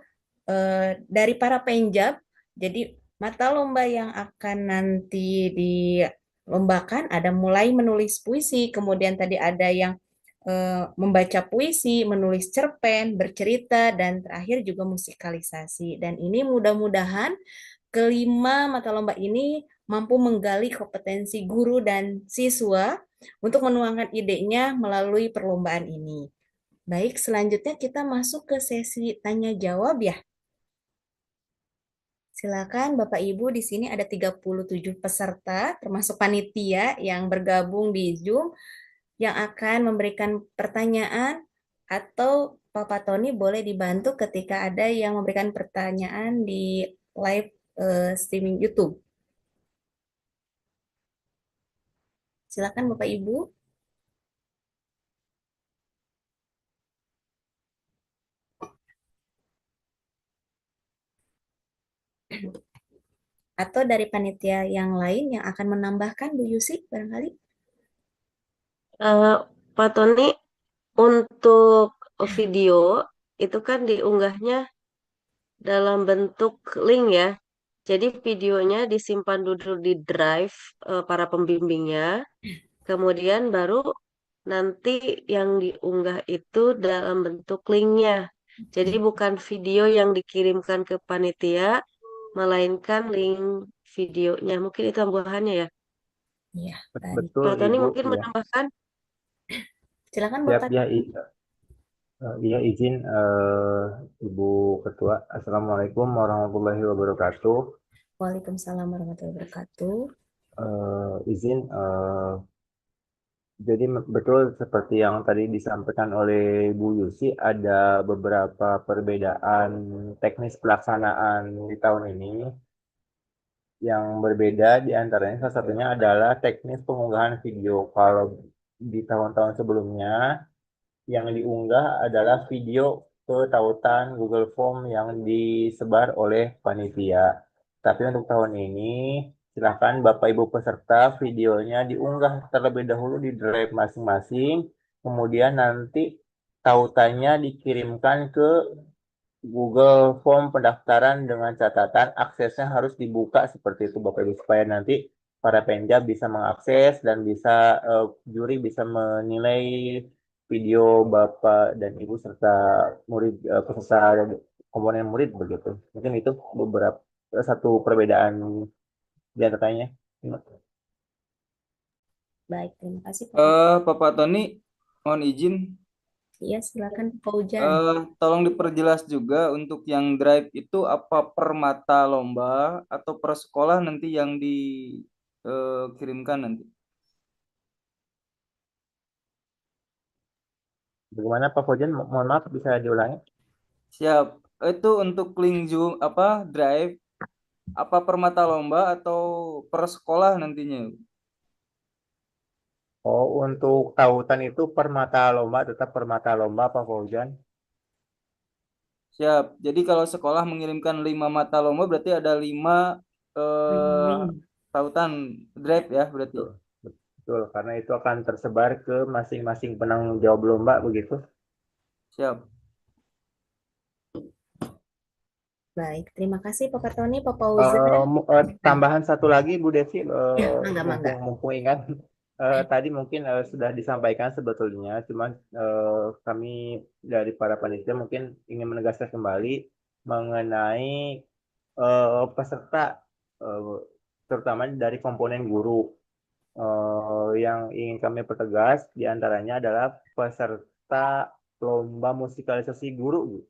dari para penjab. Jadi mata lomba yang akan nanti dilombakan ada mulai menulis puisi, kemudian tadi ada yang membaca puisi, menulis cerpen, bercerita, dan terakhir juga musikalisasi. Dan ini mudah-mudahan kelima mata lomba ini mampu menggali kompetensi guru dan siswa untuk menuangkan idenya melalui perlombaan ini. Baik, selanjutnya kita masuk ke sesi tanya jawab ya. Silakan Bapak Ibu, di sini ada 37 peserta termasuk panitia yang bergabung di Zoom yang akan memberikan pertanyaan, atau Bapak Tony boleh dibantu ketika ada yang memberikan pertanyaan di live streaming YouTube. Silakan Bapak Ibu. Atau dari panitia yang lain yang akan menambahkan, Bu Yusi barangkali. Pak Tony, untuk video itu kan diunggahnya dalam bentuk link ya. Jadi videonya disimpan dulu di drive para pembimbingnya, kemudian baru nanti yang diunggah itu dalam bentuk linknya. Jadi bukan video yang dikirimkan ke panitia, melainkan link videonya. Mungkin itu tambahannya ya. Iya, baik. Betul, Pak Tony Ibu. mungkin Ya. menambahkan. Silakan Siap, Bapak. ya, iya izin Ibu Ketua. Assalamualaikum warahmatullahi wabarakatuh. Waalaikumsalam warahmatullahi wabarakatuh. Izin, jadi betul seperti yang tadi disampaikan oleh Bu Yusi, ada beberapa perbedaan teknis pelaksanaan di tahun ini. Yang berbeda di antaranya salah satunya adalah teknis pengunggahan video. Kalau di tahun-tahun sebelumnya, yang diunggah adalah video ke tautan Google Form yang disebar oleh panitia. Tapi untuk tahun ini, silakan Bapak Ibu peserta videonya diunggah terlebih dahulu di drive masing-masing, kemudian nanti tautannya dikirimkan ke Google Form pendaftaran dengan catatan aksesnya harus dibuka seperti itu Bapak Ibu, supaya nanti para penjab bisa mengakses dan bisa juri bisa menilai video Bapak dan Ibu serta murid peserta komponen murid begitu. Mungkin itu beberapa satu perbedaan di antaranya. Baik, terima kasih Pak. Bapak Tony, mohon izin. Iya, silakan Pak Ujan. Tolong diperjelas juga untuk yang drive itu apa per mata lomba atau per sekolah nanti yang dikirimkan nanti. Bagaimana Pak Fojan? Mohon maaf bisa diulangi. Siap. Itu untuk link Zoom drive apa per mata lomba atau per sekolah nantinya? Oh, untuk tautan itu per mata lomba, tetap per mata lomba Pak Fauzan. Siap. Jadi kalau sekolah mengirimkan 5 mata lomba berarti ada 5 tautan drive ya berarti. Betul, karena itu akan tersebar ke masing-masing penanggung jawab lomba begitu. Siap. Baik, terima kasih Pak Tony, Pak Fauzan. Tambahan satu lagi Bu Desi, mangga. mumpung ingat. Tadi mungkin sudah disampaikan sebetulnya, cuman kami dari para panitia mungkin ingin menegaskan kembali mengenai peserta, terutama dari komponen guru. Yang ingin kami pertegas diantaranya adalah peserta lomba musikalisasi guru.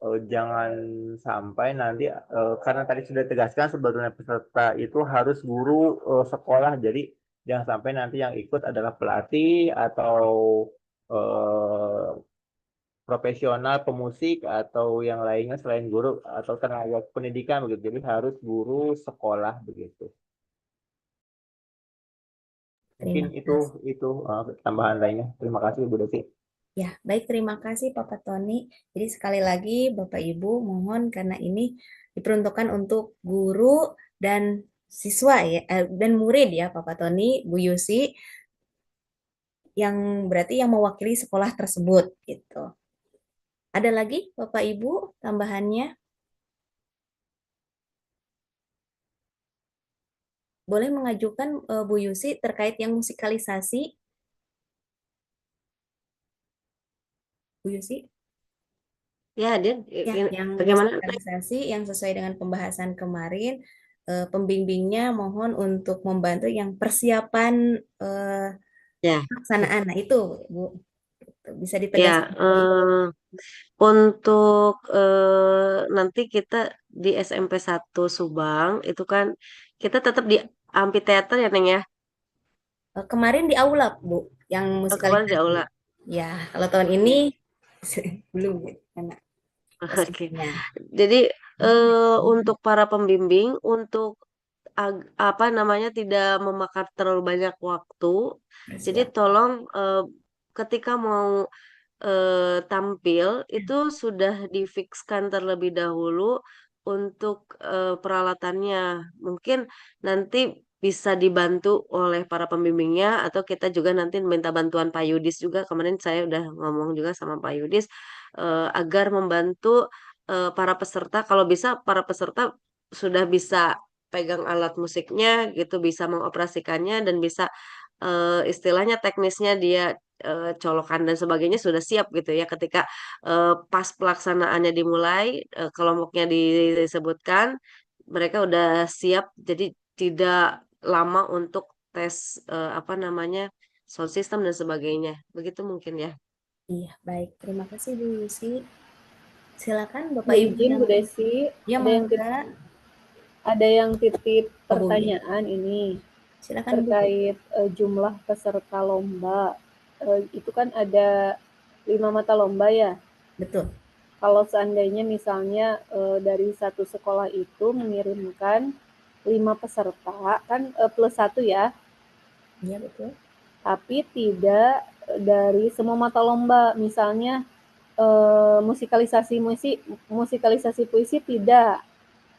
Jangan sampai nanti, karena tadi sudah ditegaskan sebetulnya peserta itu harus guru sekolah, jadi jangan sampai nanti yang ikut adalah pelatih atau profesional pemusik atau yang lainnya selain guru atau tenaga pendidikan begitu. Jadi harus guru sekolah begitu. Mungkin itu tambahan lainnya. Terima kasih Bu Desi. Ya, baik, terima kasih Bapak Tony. Jadi sekali lagi Bapak Ibu mohon, karena ini diperuntukkan untuk guru dan siswa ya, dan murid ya Bapak Tony, Bu Yusi. yang berarti yang mewakili sekolah tersebut gitu. Ada lagi Bapak Ibu tambahannya? Boleh mengajukan Bu Yusi terkait yang musikalisasi. Bu Yusi? Ya, Din, Ya, yang bagaimana? musikalisasi yang sesuai dengan pembahasan kemarin, pembimbingnya mohon untuk membantu yang persiapan Ya, pelaksanaan. Nah, itu Bu, bisa ya. ditegaskan. Untuk nanti kita di SMP 1 Subang itu kan kita tetap di amphitheater ya, Neng ya. Kemarin di aula, Bu, yang Kemarin di musikalisasi. aula. Ya, kalau tahun ini Ya. belum karena Oke. posisinya. Jadi untuk para pembimbing untuk apa namanya tidak memakan terlalu banyak waktu. Jadi Siap. tolong ketika mau tampil itu sudah difikskan terlebih dahulu untuk peralatannya. Mungkin nanti bisa dibantu oleh para pembimbingnya atau kita juga nanti minta bantuan Pak Yudis juga. Kemarin saya udah ngomong juga sama Pak Yudis agar membantu para peserta. Kalau bisa para peserta sudah bisa pegang alat musiknya gitu, bisa mengoperasikannya dan bisa istilahnya teknisnya dia colokan dan sebagainya sudah siap gitu ya ketika pas pelaksanaannya dimulai kelompoknya disebutkan mereka udah siap jadi tidak lama untuk tes apa namanya sound system dan sebagainya begitu mungkin ya. Iya, baik. Terima kasih Bu Yusi. Silakan Bapak Bu Ibu izin yang Bu Desi, ya mangga. ada yang titip Oh, Bu, ya. pertanyaan ini Silakan Bu. terkait jumlah peserta lomba. Itu kan ada 5 mata lomba ya. Betul. Kalau seandainya misalnya dari satu sekolah itu mengirimkan 5 peserta kan plus 1 ya. Iya, betul. Tapi tidak dari semua mata lomba. Misalnya musikalisasi puisi tidak,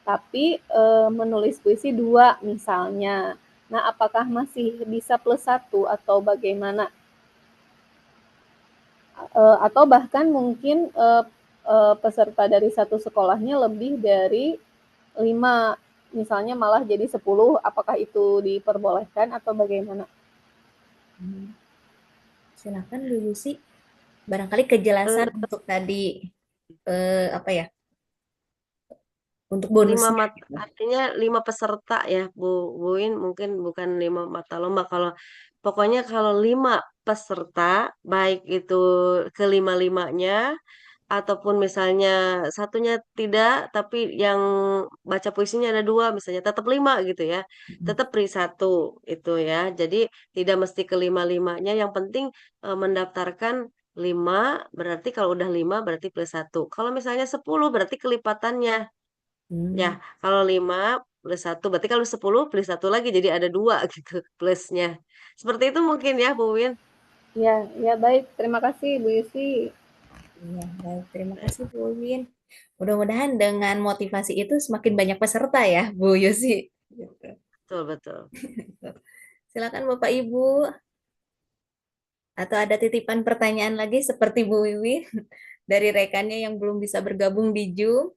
tapi menulis puisi 2 misalnya. Nah, apakah masih bisa plus 1 atau bagaimana? Atau bahkan mungkin peserta dari satu sekolahnya lebih dari 5, misalnya malah jadi 10, apakah itu diperbolehkan atau bagaimana? Silakan Bu Yusi. Barangkali kejelasan untuk tadi apa ya? Untuk bonusnya. Artinya 5 peserta ya Bu Buin mungkin bukan 5 mata lomba kalau pokoknya kalau 5 peserta baik itu kelima-limanya ataupun misalnya satunya tidak tapi yang baca puisinya ada 2 misalnya tetap 5 gitu ya tetap pri 1 itu ya jadi tidak mesti kelima-limanya yang penting mendaftarkan 5 berarti kalau udah 5 berarti plus 1 kalau misalnya 10 berarti kelipatannya. Ya, kalau 5 plus 1, berarti kalau 10 plus 1 lagi jadi ada 2 gitu plusnya. Seperti itu mungkin ya, Bu Win. Ya, ya baik. Terima kasih Bu Yusi. Iya, baik. Terima kasih Bu Win. Mudah-mudahan dengan motivasi itu semakin banyak peserta ya, Bu Yusi. Betul, betul. Silakan Bapak Ibu. Atau ada titipan pertanyaan lagi seperti Bu Wiwi dari rekannya yang belum bisa bergabung di Zoom?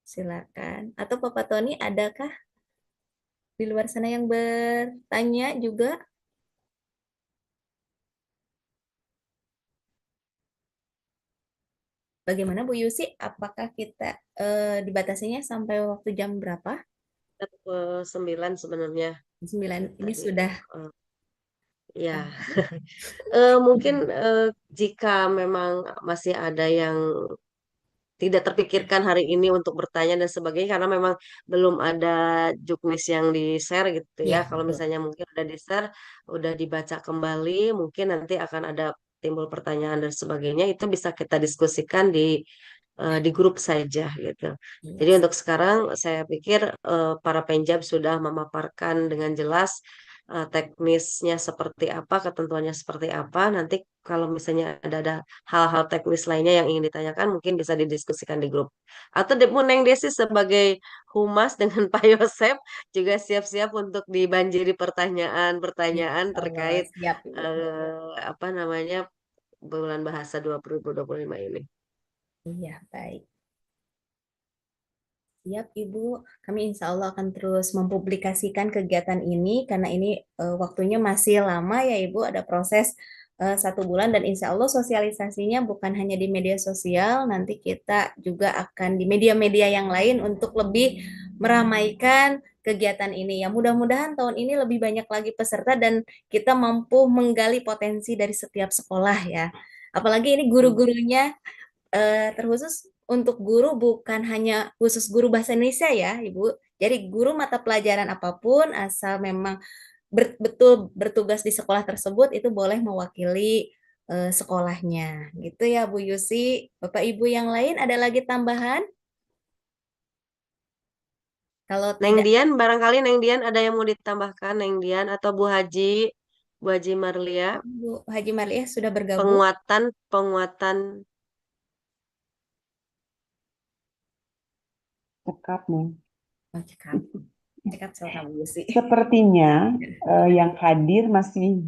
Silakan. Atau Bapak Tony, adakah di luar sana yang bertanya juga? Bagaimana Bu Yusi? Apakah kita dibatasinya sampai waktu jam berapa? 9 sebenarnya 9. Ini tadi. sudah. Ya, mungkin jika memang masih ada yang tidak terpikirkan hari ini untuk bertanya dan sebagainya karena memang belum ada juknis yang di-share gitu ya. Ya, Kalau betul. misalnya mungkin udah di-share, udah dibaca kembali, mungkin nanti akan ada timbul pertanyaan dan sebagainya. Itu bisa kita diskusikan di grup saja gitu. Jadi Yes. untuk sekarang saya pikir para penjab sudah memaparkan dengan jelas teknisnya seperti apa, ketentuannya seperti apa. Nanti kalau misalnya ada hal-hal teknis lainnya yang ingin ditanyakan, mungkin bisa didiskusikan di grup. Atau Neng Desi sebagai humas dengan Pak Yosep juga siap-siap untuk dibanjiri pertanyaan-pertanyaan Insya Allah terkait siap Ibu. apa namanya bulan bahasa 2025 ini. Iya, baik. Siap, Ibu. Kami insya Allah akan terus mempublikasikan kegiatan ini karena ini waktunya masih lama ya Ibu. Ada proses 1 bulan dan insya Allah sosialisasinya bukan hanya di media sosial, nanti kita juga akan di media-media yang lain untuk lebih meramaikan kegiatan ini. Ya mudah-mudahan tahun ini lebih banyak lagi peserta dan kita mampu menggali potensi dari setiap sekolah ya. Apalagi ini guru-gurunya terkhusus untuk guru bukan hanya khusus guru bahasa Indonesia ya, Ibu. Jadi guru mata pelajaran apapun asal memang betul bertugas di sekolah tersebut itu boleh mewakili sekolahnya. Gitu ya Bu Yusi. Bapak Ibu yang lain ada lagi tambahan? Kalau Neng tidak, Dian, barangkali Neng Dian ada yang mau ditambahkan, Neng Dian atau Bu Haji Marlia, Bu Haji Marliah sudah bergabung. penguatan Cekap nih. Oh, cekap. Cekap sama Bu Yusi. Sepertinya yang hadir masih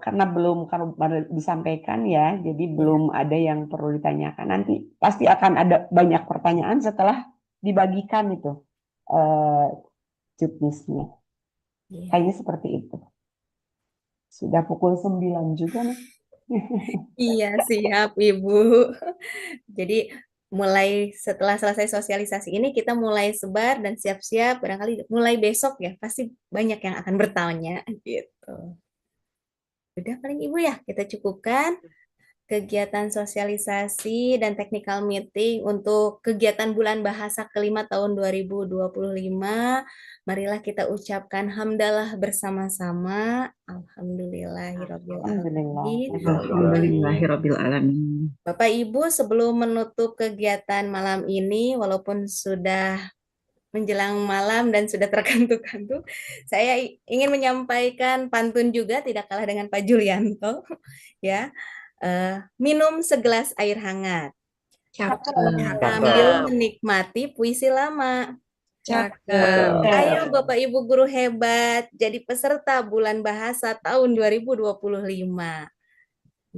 karena belum baru disampaikan ya, jadi belum ada yang perlu ditanyakan. Nanti pasti akan ada banyak pertanyaan setelah dibagikan itu juknisnya. Iya. Kayaknya seperti itu. Sudah pukul 9 juga nih. Iya, siap Ibu. Jadi mulai setelah selesai sosialisasi ini kita mulai sebar dan siap-siap barangkali mulai besok ya pasti banyak yang akan bertanya gitu. Udah paling Ibu ya kita cukupkan kegiatan sosialisasi dan technical meeting untuk kegiatan bulan bahasa kelima tahun 2025. Marilah kita ucapkan hamdalah bersama-sama. Alhamdulillahirrabbilalamin. Alhamdulillahirrabbilalamin. Bapak Ibu, sebelum menutup kegiatan malam ini, walaupun sudah menjelang malam dan sudah terkantuk-kantuk, saya ingin menyampaikan pantun juga, tidak kalah dengan Pak Julianto, ya. Minum segelas air hangat sambil menikmati puisi lama. Cakep. Ayo Bapak Ibu guru hebat, jadi peserta bulan bahasa tahun 2025.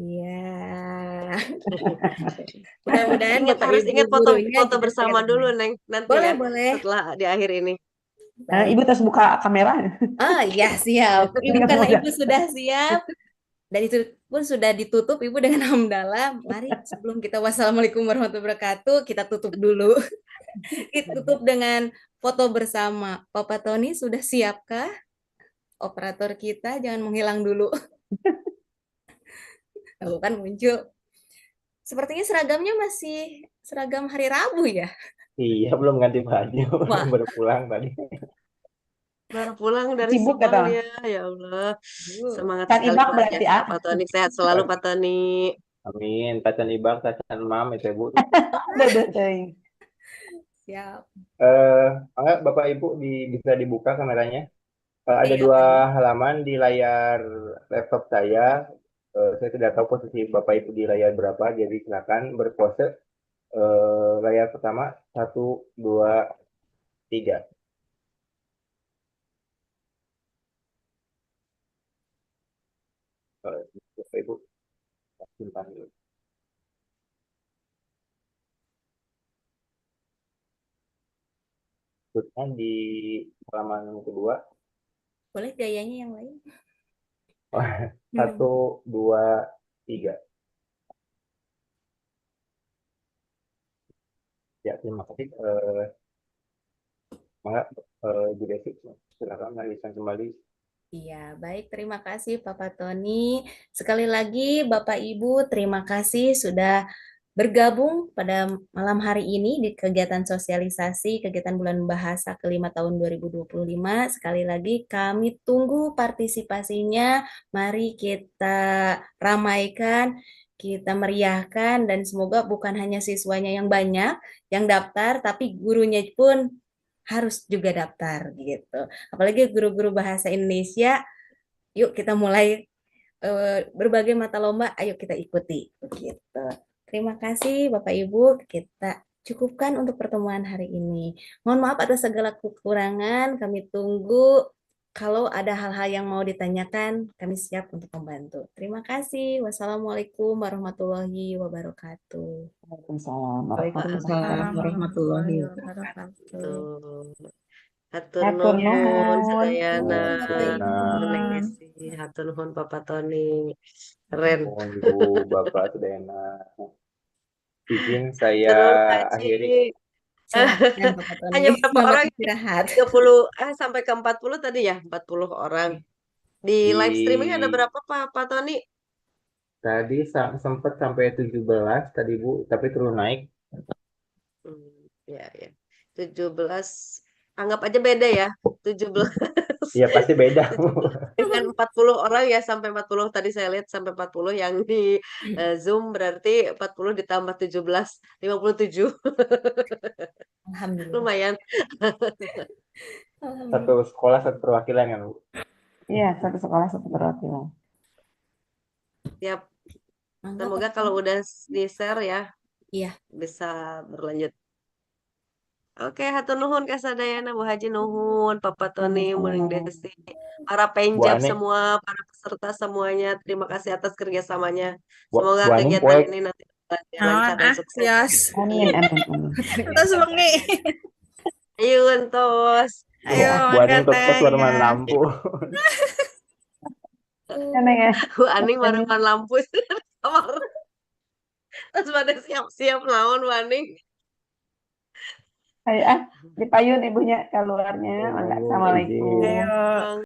Ya. Mudah-mudahan Bapak harus Ibu ingat gurunya foto juga bersama siap. dulu Neng nanti Boleh, ya boleh. setelah di akhir ini. Ibu terus buka kamera. Oh iya siap. Ibu Ingat karena udah. Ibu sudah siap dan itu pun sudah ditutup Ibu dengan hamdalah. Mari sebelum kita wassalamualaikum warahmatullahi wabarakatuh kita tutup dulu. Ditutup dengan foto bersama. Papa Tony sudah siapkah? Operator kita jangan menghilang dulu. Tuh kan muncul. Sepertinya seragamnya masih seragam hari Rabu ya. Iya, belum ganti baju, Wah. baru pulang tadi. Baru pulang dari Sibuk Subang kata. dia, ya Allah. Semangat Kan sekali Ibak luar berarti, biasa Pak Tony. Sehat selalu Pak Tony. Amin, tacan ibak, tacan mam, itu Bu. Siap. Enggak, Bapak Ibu bisa dibuka kameranya. Ada Iya, 2 Pak. halaman di layar laptop saya. Saya tidak tahu posisi Bapak Ibu di layar berapa, jadi silakan berpose. Layar pertama 1, 2, 3. Bapak Ibu simpan dulu. Teruskan di halaman kedua. Boleh gayanya yang lain? 1, 2, 3. Ya, terima kasih. Maka Bu Desi, silakan lanjutkan kembali. Iya, baik. Terima kasih Bapak Tony. Sekali lagi Bapak Ibu, terima kasih sudah bergabung pada malam hari ini di kegiatan sosialisasi kegiatan bulan bahasa kelima tahun 2025. Sekali lagi kami tunggu partisipasinya. Mari kita ramaikan, kita meriahkan dan semoga bukan hanya siswanya yang banyak yang daftar, tapi gurunya pun harus juga daftar gitu. Apalagi guru-guru bahasa Indonesia, yuk kita mulai berbagai mata lomba, ayo kita ikuti begitu. Terima kasih Bapak Ibu, kita cukupkan untuk pertemuan hari ini. Mohon maaf atas segala kekurangan, kami tunggu kalau ada hal-hal yang mau ditanyakan, kami siap untuk membantu. Terima kasih. Wassalamualaikum warahmatullahi wabarakatuh. Waalaikumsalam Waalaikumsalam warahmatullahi wabarakatuh. Tuh. Hatur Hatur nuhun nuhun. sadayana. Bapak Ibu. Neng Desi, hatur nuhun Papa Tony. Keren. Mohon Ibu Bapak Sudayana. Izin saya Terus Haji, akhiri. Silahkan Bapak Tony. hanya berapa Selamat orang? istirahat. 30 sampai ke 40 tadi ya, 40 orang. Di Di live streaming ada berapa Pak Tony? tadi sempat sampai 17 tadi Bu, tapi terus naik. Ya, ya. 17, anggap aja beda ya. 17 Iya pasti beda Bu. dengan 40 orang ya, sampai 40 tadi saya lihat sampai 40 yang di Zoom, berarti 40 ditambah 17, 57. Alhamdulillah. Lumayan. Satu sekolah satu perwakilan kan Bu. Iya, satu sekolah satu perwakilan. Siap. Mangga, Semoga Pak kalau Tony. udah di-share ya Iya. bisa berlanjut. Oke, hatur nuhun kasadayana Bu Haji nuhun, Papa Tony, Muning Desi, para Bu penjab Ani, semua, para peserta semuanya, terima kasih atas kerjasamanya. Bu Semoga Ani kegiatan poek. ini nanti berjalan Naon lancar dan sukses. Yos. Amin, amin, amin. Terus bengi. Ayo entos. Ayo Bu Ani mangga tetap teh. warman lampu. Ya, Neng ya. Bu Aning marahan lampu di kamar. Terus pada siap-siap naon Bu Aning. Ayo, dipayun ibunya keluarnya. Mangga. Bu, Assalamualaikum. izin. Ayo.